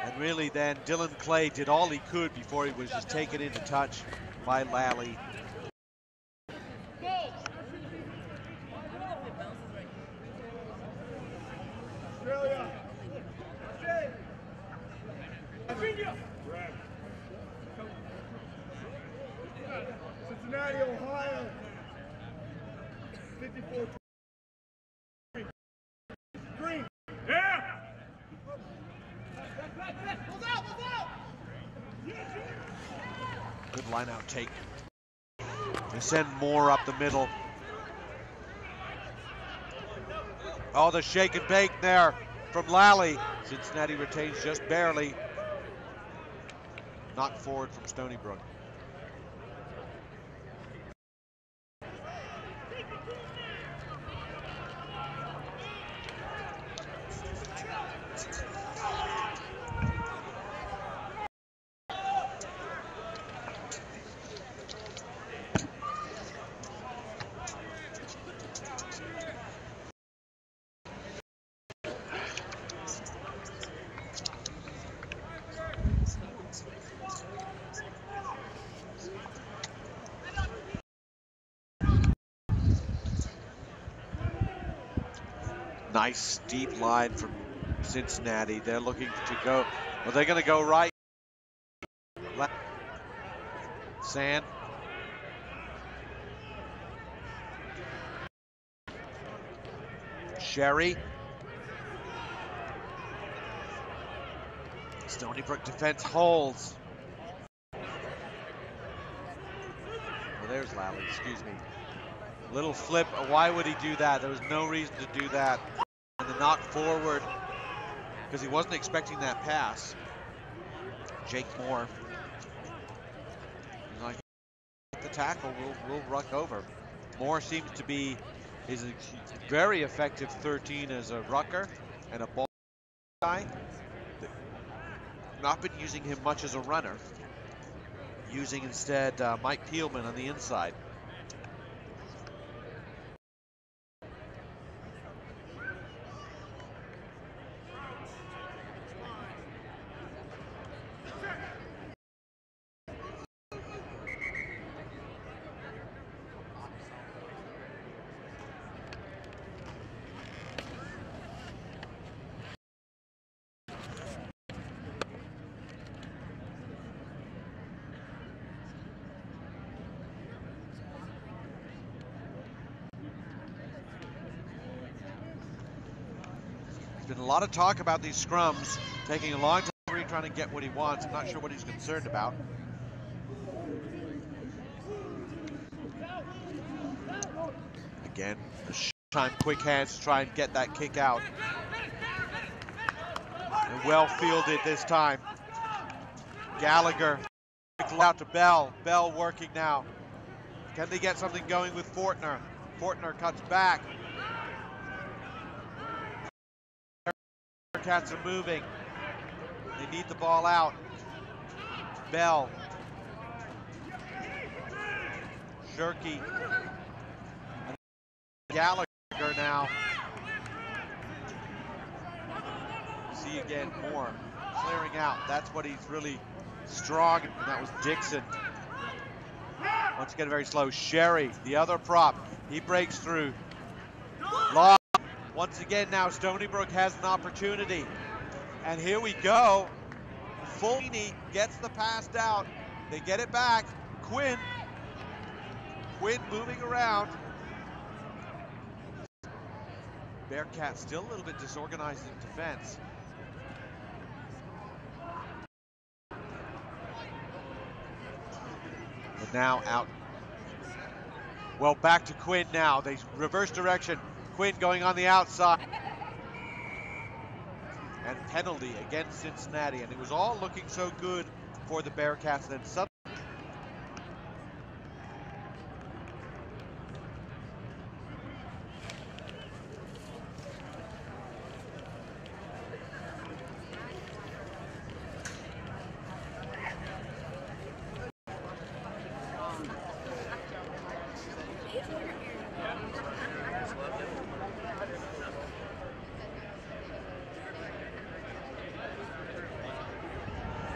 And really then Dylan Clay did all he could before he was just taken into touch by Lally. Cincinnati, Ohio. 54. Green. Yeah. Good line out take. They send Moore up the middle. Oh, the shake and bake there from Lally. Cincinnati retains just barely. Knocked forward from Stony Brook. Nice deep line from Cincinnati. They're looking to go, well, they're going to go right. Sand. Sherry. Stony Brook defense holds. Well, there's Lally, excuse me. Little flip, why would he do that? There was no reason to do that. And the knock forward, because he wasn't expecting that pass. Jake Moore. He's like, the tackle, we'll ruck over. Moore seems to be, is a very effective 13 as a rucker and a ball guy. Not been using him much as a runner. Using instead Mike Peelman on the inside. Been a lot of talk about these scrums taking a long time, trying to get what he wants. I'm not sure what he's concerned about. Again, time quick hands to try and get that kick out. And well fielded this time. Gallagher out to Bell. Bell working now. Can they get something going with Fortner? Fortner cuts back. Cats are moving. They need the ball out. Bell. Shirky. Gallagher now. See again Moore clearing out. That's what he's really strong, and that was Dixon. Once again, very slow. Sherry, the other prop. He breaks through. Long. Once again now, Stony Brook has an opportunity. And here we go. Fulini gets the pass out. They get it back. Quinn moving around. Bearcats still a little bit disorganized in defense. But now out. Well, back to Quinn now. They reverse direction. Quinn going on the outside. And penalty against Cincinnati. And it was all looking so good for the Bearcats. Then suddenly.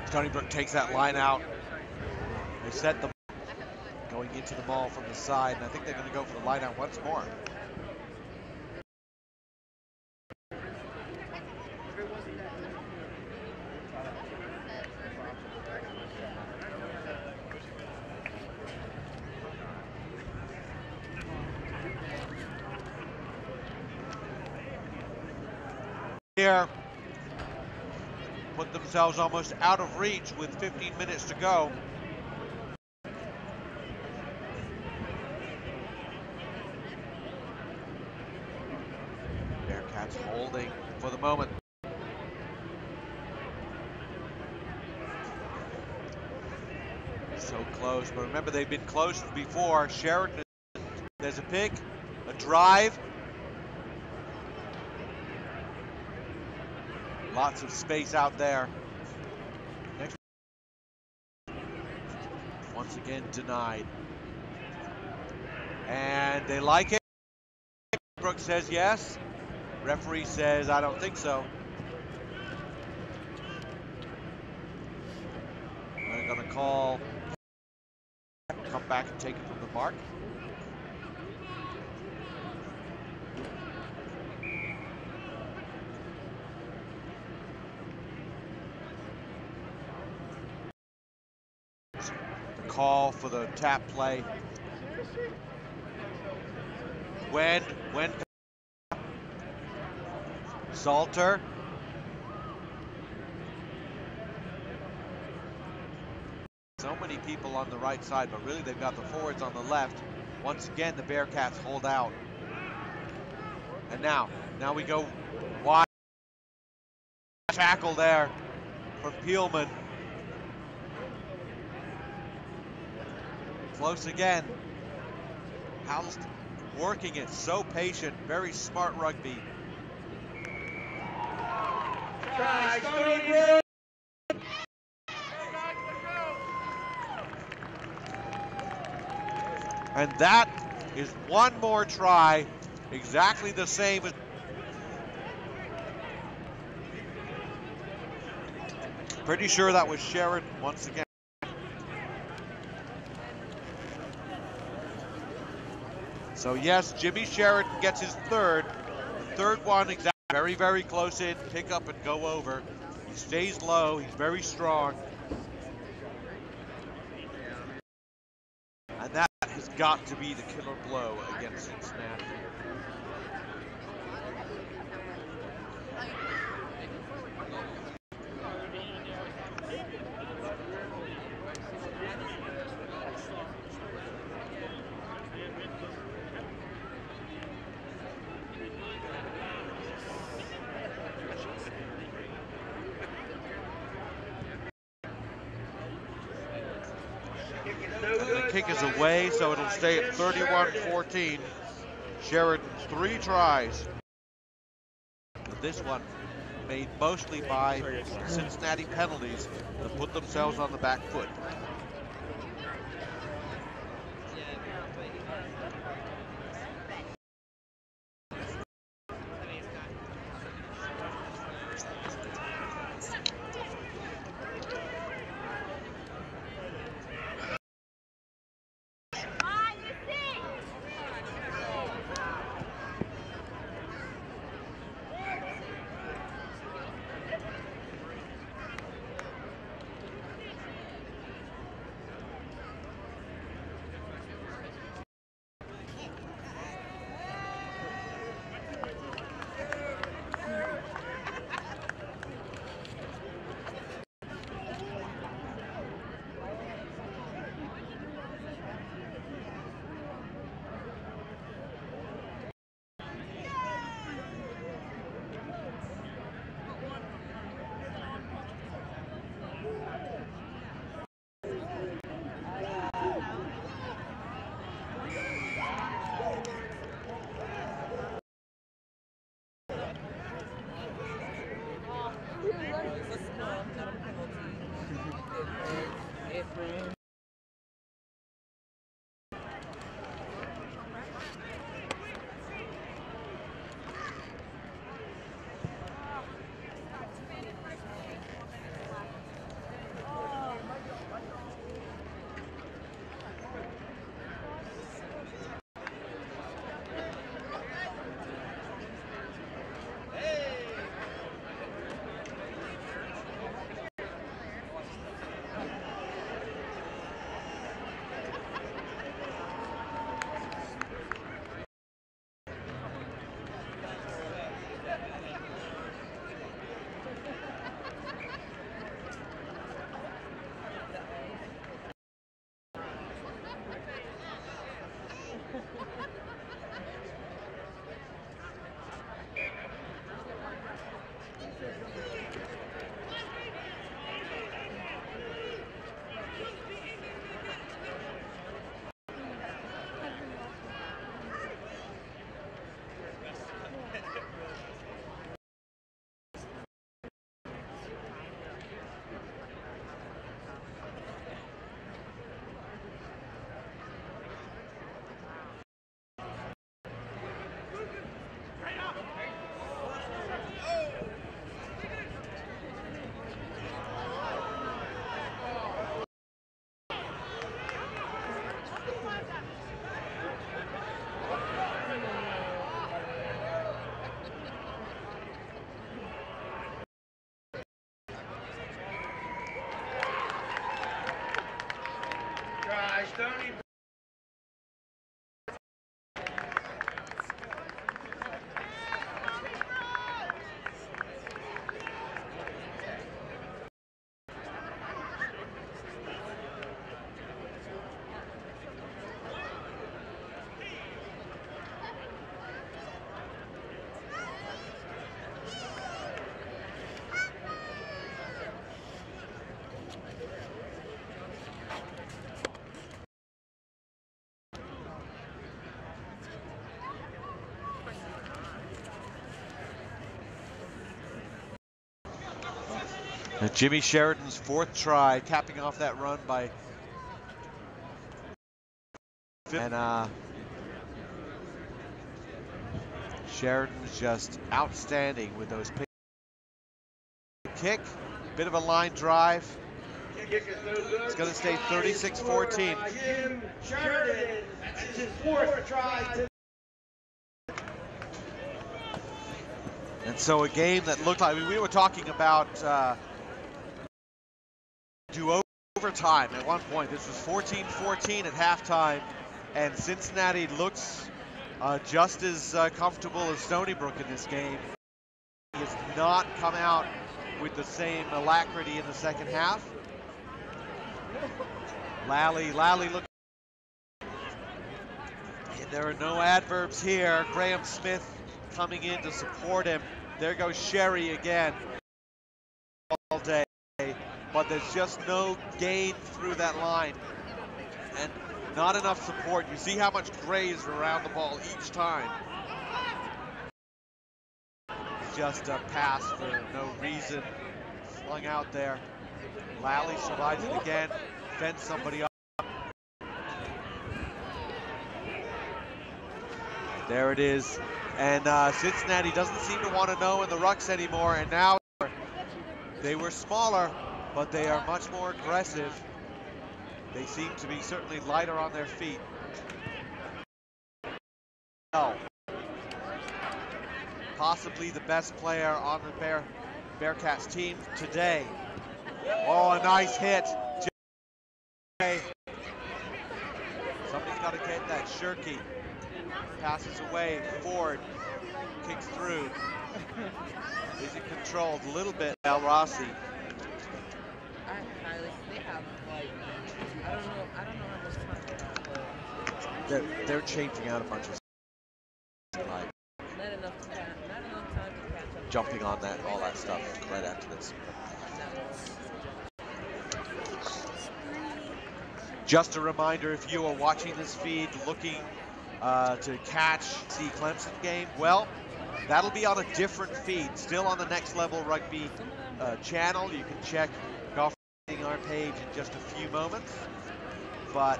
Stony Brook takes that line out. They set them going into the ball from the side, and I think they're going to go for the line out once more. Here. Put themselves almost out of reach with 15 minutes to go. Bearcats holding for the moment. So close, but remember they've been close before. Sheridan, there's a pick, a drive. Lots of space out there. Next. Once again denied. And they like it. Brooks says yes. Referee says, I don't think so. They're going to call. Come back and take it from the mark. Call for the tap play. When Salter. So many people on the right side, but really they've got the forwards on the left. Once again, the Bearcats hold out. And now we go wide. Tackle there from Peelman. Close again. Howell's working it, so patient, very smart rugby. Try, Stony Brook! And that is one more try, exactly the same as. Pretty sure that was Sheridan once again. So yes, Jimmy Sheridan gets his third. The third one, exactly. Very, very close in, pick up and go over. He stays low, he's very strong. And that has got to be the killer blow against Cincinnati. The kick is away, so it'll stay at 31-14. Sheridan, 3 tries. But this one made mostly by Cincinnati penalties that put themselves on the back foot. Stony Brook. Jimmy Sheridan's fourth try, capping off that run by and Sheridan's just outstanding with those picks. Kick, bit of a line drive. It's going to stay 36-14. Jim Sheridan, that's his fourth try. And so a game that looked like, I mean, we were talking about do overtime at one point. This was 14-14 at halftime, and Cincinnati looks just as comfortable as Stony Brook in this game. He has not come out with the same alacrity in the second half. Lally look. And there are no adverbs here. Graham Smith coming in to support him. There goes Sherry again all day, but there's just no gain through that line and not enough support. You see how much Gray is around the ball each time. It's just a pass for no reason, flung out there. Lally survives it again, fends somebody up. There it is. And Cincinnati doesn't seem to want to know in the rucks anymore, and now they were smaller, but they are much more aggressive. They seem to be certainly lighter on their feet. Possibly the best player on the Bearcats team today. Oh, a nice hit. Somebody's got to get that. Shirky passes away. Ford kicks through. Is it controlled a little bit? Al Rossi. They have like I don't know how much time they have. They're changing out a bunch of Not enough time to catch up. jumping on that, all that stuff right after this. Just a reminder, if you are watching this feed looking to catch the Clemson game, well, that'll be on a different feed, still on the Next Level Rugby channel. You can check Golf in our page in just a few moments. But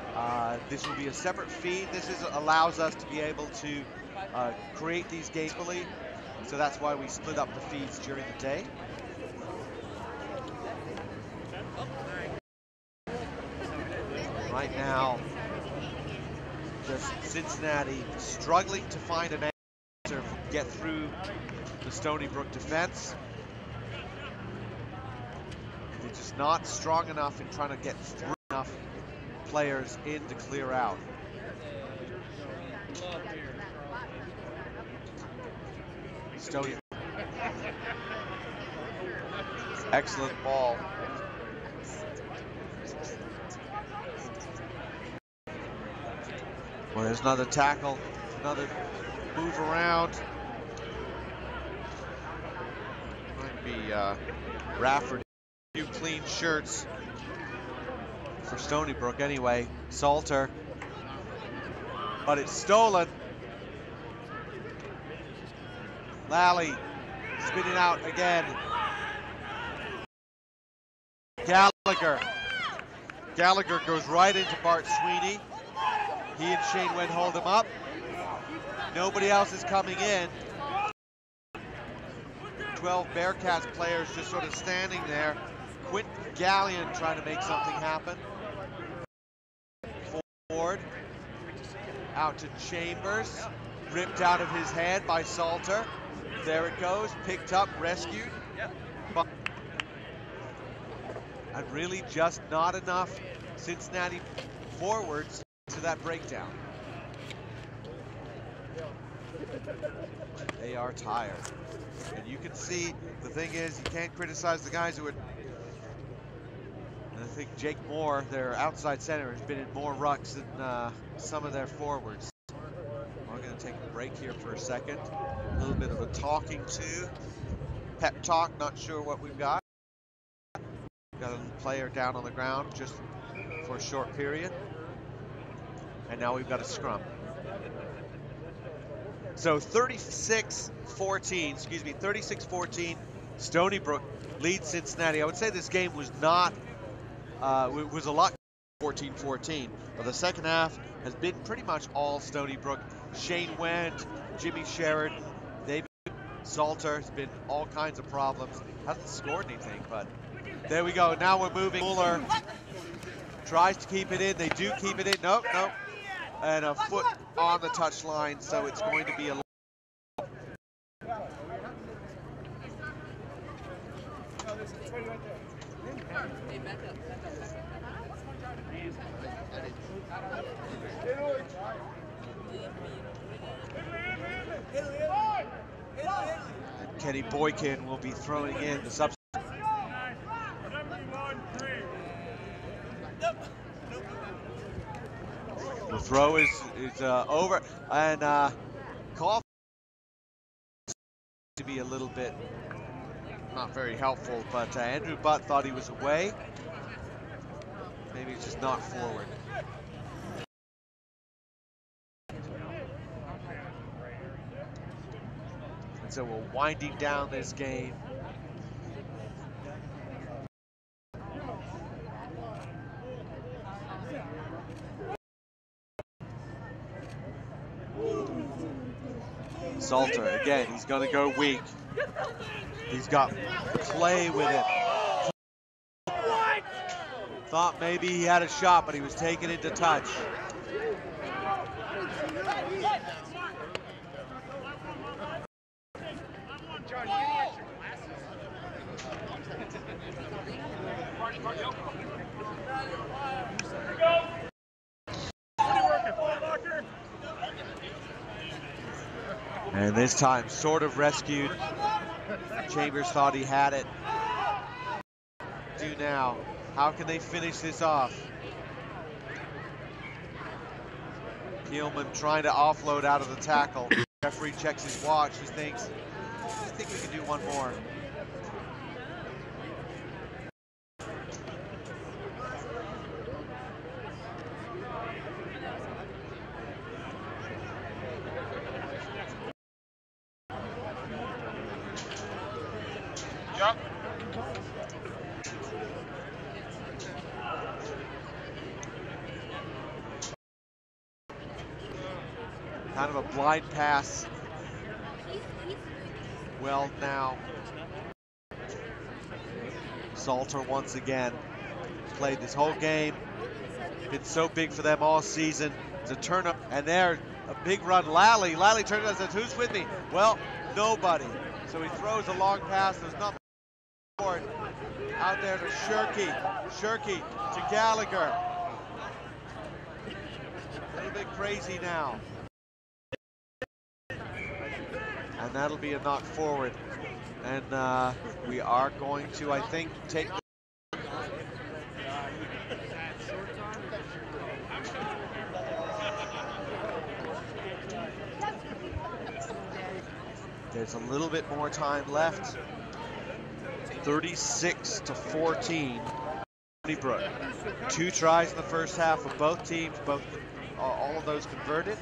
this will be a separate feed. This allows us to be able to create these gamefully. So that's why we split up the feeds during the day. Right now, just Cincinnati struggling to find an answer, get through the Stony Brook defense. They're just not strong enough in trying to get through enough players in to clear out. Stony. Excellent ball. Well, there's another tackle, another move around. Might be Rafford. A few clean shirts for Stony Brook anyway. Salter. But it's stolen. Lally spinning out again. Gallagher goes right into Bart Sweeney. He and Shane Wen hold him up. Nobody else is coming in. 12 Bearcats players just sort of standing there. Quinton Gallion trying to make something happen. Forward. Out to Chambers. Ripped out of his hand by Salter. There it goes. Picked up, rescued. And really just not enough Cincinnati forwards to that breakdown. They are tired. And you can see, the thing is, you can't criticize the guys who are... And I think Jake Moore, their outside center, has been in more rucks than some of their forwards. We're going to take a break here for a second. A little bit of a talking to. Pep talk, not sure what we've got. Got a player down on the ground just for a short period. And now we've got a scrum. So 36-14, Stony Brook leads Cincinnati. I would say this game was not, it was a lot 14-14, but the second half has been pretty much all Stony Brook. Shane Wendt, Jimmy Sheridan, David Salter, has been all kinds of problems. Hasn't scored anything, but there we go. Now we're moving. Mueller tries to keep it in. They do keep it in. Nope. And a foot on the touch line, so it's going to be a... Kenny Boykin will be throwing in the substitute. The throw is over, and call to be a little bit not very helpful, but Andrew Butt thought he was away. Maybe it's just not forward. And so we're winding down this game. Salter, again, he's going to go weak. He's got play with it. Thought maybe he had a shot, but he was taken into touch. And this time, sort of rescued. Chambers thought he had it. Do now. How can they finish this off? Peelman trying to offload out of the tackle. Referee checks his watch. He thinks, I think we can do one more. Kind of a blind pass. Well, now Salter once again played this whole game. Been so big for them all season. It's a turn up, and there, a big run. Lally turns and says, "Who's with me?" Well, nobody. So he throws a long pass. There's nothing for it. Out there to Shirky to Gallagher. A little bit crazy now. And that'll be a knock forward. And we are going to, I think, take there's a little bit more time left. 36-14. Stony Brook. 2 tries in the first half of both teams, all of those converted.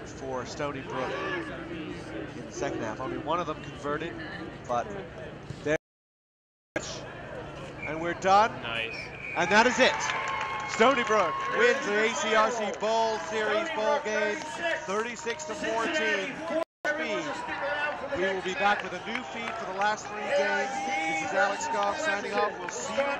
For Stony Brook in the second half. Only one of them converted, but there. And we're done. Nice. And that is it. Stony Brook wins the ACRC Bowl Series bowl game, 36-14. We will be back with a new feed for the last 3 games. This is Alex Goff signing off. We'll see you.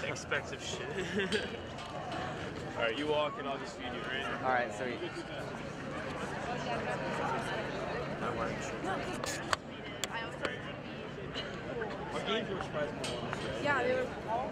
Expensive shit. Alright, you walk and I'll just feed you, right? Alright, sweet. That works. Our games were surprisingly long. Yeah, they were all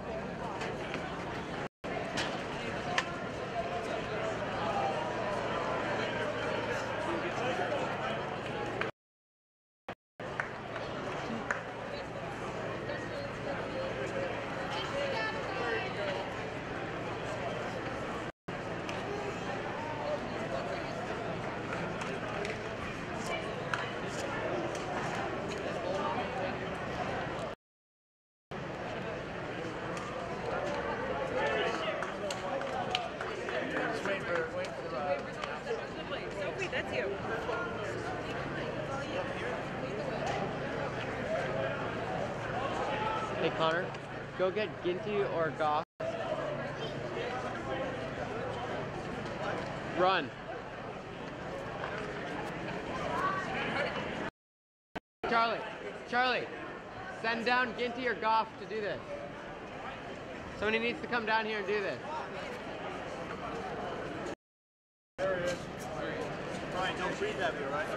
Hey Connor, go get Ginty or Goff. Run. Charlie, send down Ginty or Goff to do this. Somebody needs to come down here and do this. There it is. Brian, don't breathe at me, all right?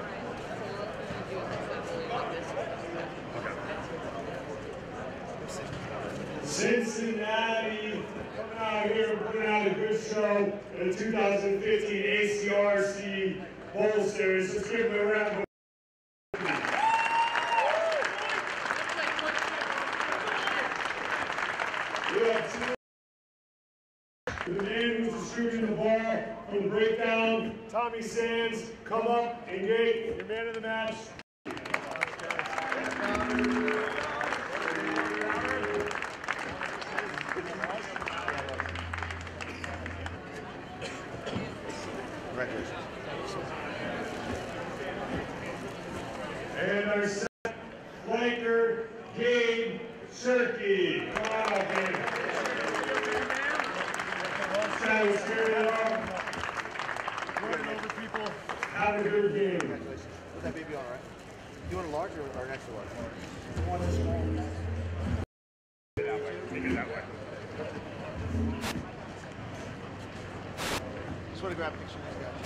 Cincinnati coming out here and putting out a good show in the 2015 ACRC Bowl Series. Let's give them a round of the man who's distributing the ball from the breakdown, Tommy Sands, come up, engage, your man of the match. And our second flanker, Gabe Shirky. Come on up, Gabe. We'll carry it off. Running over people. Have a good game. Congratulations. Put that baby on, all right? You want a large or an extra large? I want a small. Take it that way. Just want to grab a picture of these guys.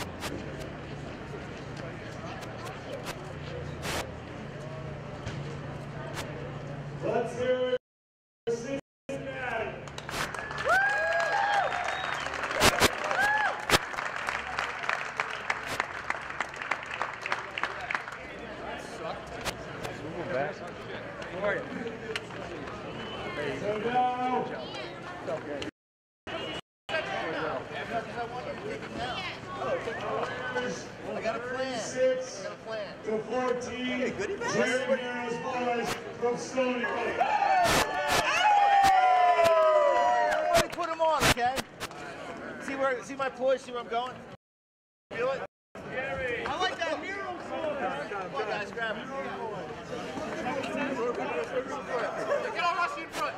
Let's hear it for Cincinnati. goodie bags? Ceremonies boys from Stony Brook. Everybody put them on, okay? See my poise, see where I'm going? Feel it? I like that mural sword. Come on, guys, grab it. Get on Rusty in front.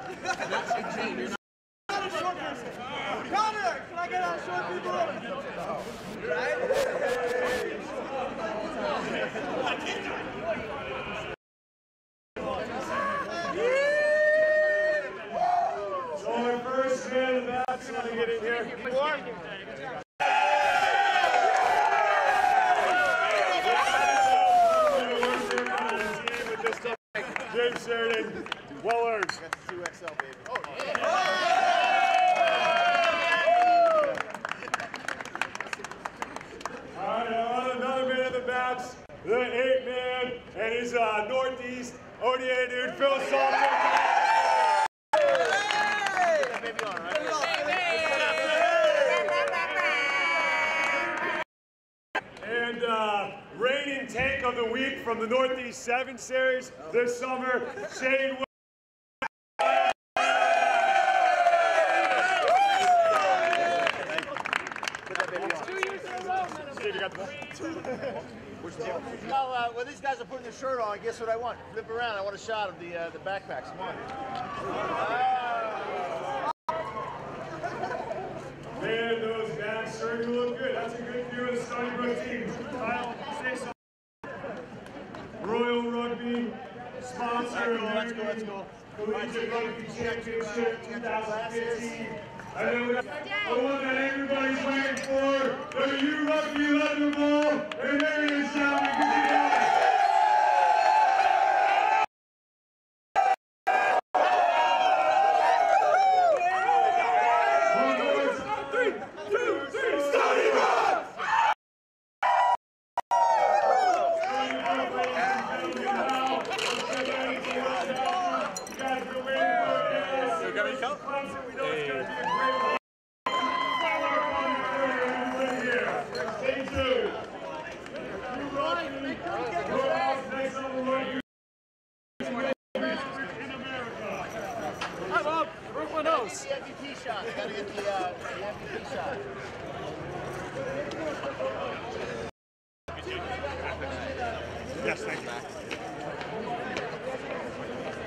Not a short person. Connor, can I get on short people? Right? So our first man of that's going to get in here. James Sheridan, well earned. Got the 2XL, baby. Oh, yeah. All right, another man of the match, the 8-man, and he's Northeast ODA dude, Phil Salter. Baby on, right? And reigning tank of the week from the Northeast 7 series this summer, Shane. Well, these guys are putting their shirt on. Guess what I want? Flip around. I want a shot of the backpacks. Come on. Man, those bags certainly look good. That's a good view of the Stony Brook team. Kyle, say something. Royal Rugby, sponsor of the Collegiate Rugby Championship 2015. I know the one that everybody's waiting for, the U Rugby Leather Ball, and there it is, gentlemen. Good job. The MVP shot. I gotta get the MVP shot. Yes, thank you.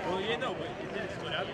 Well, you know, but you did split up.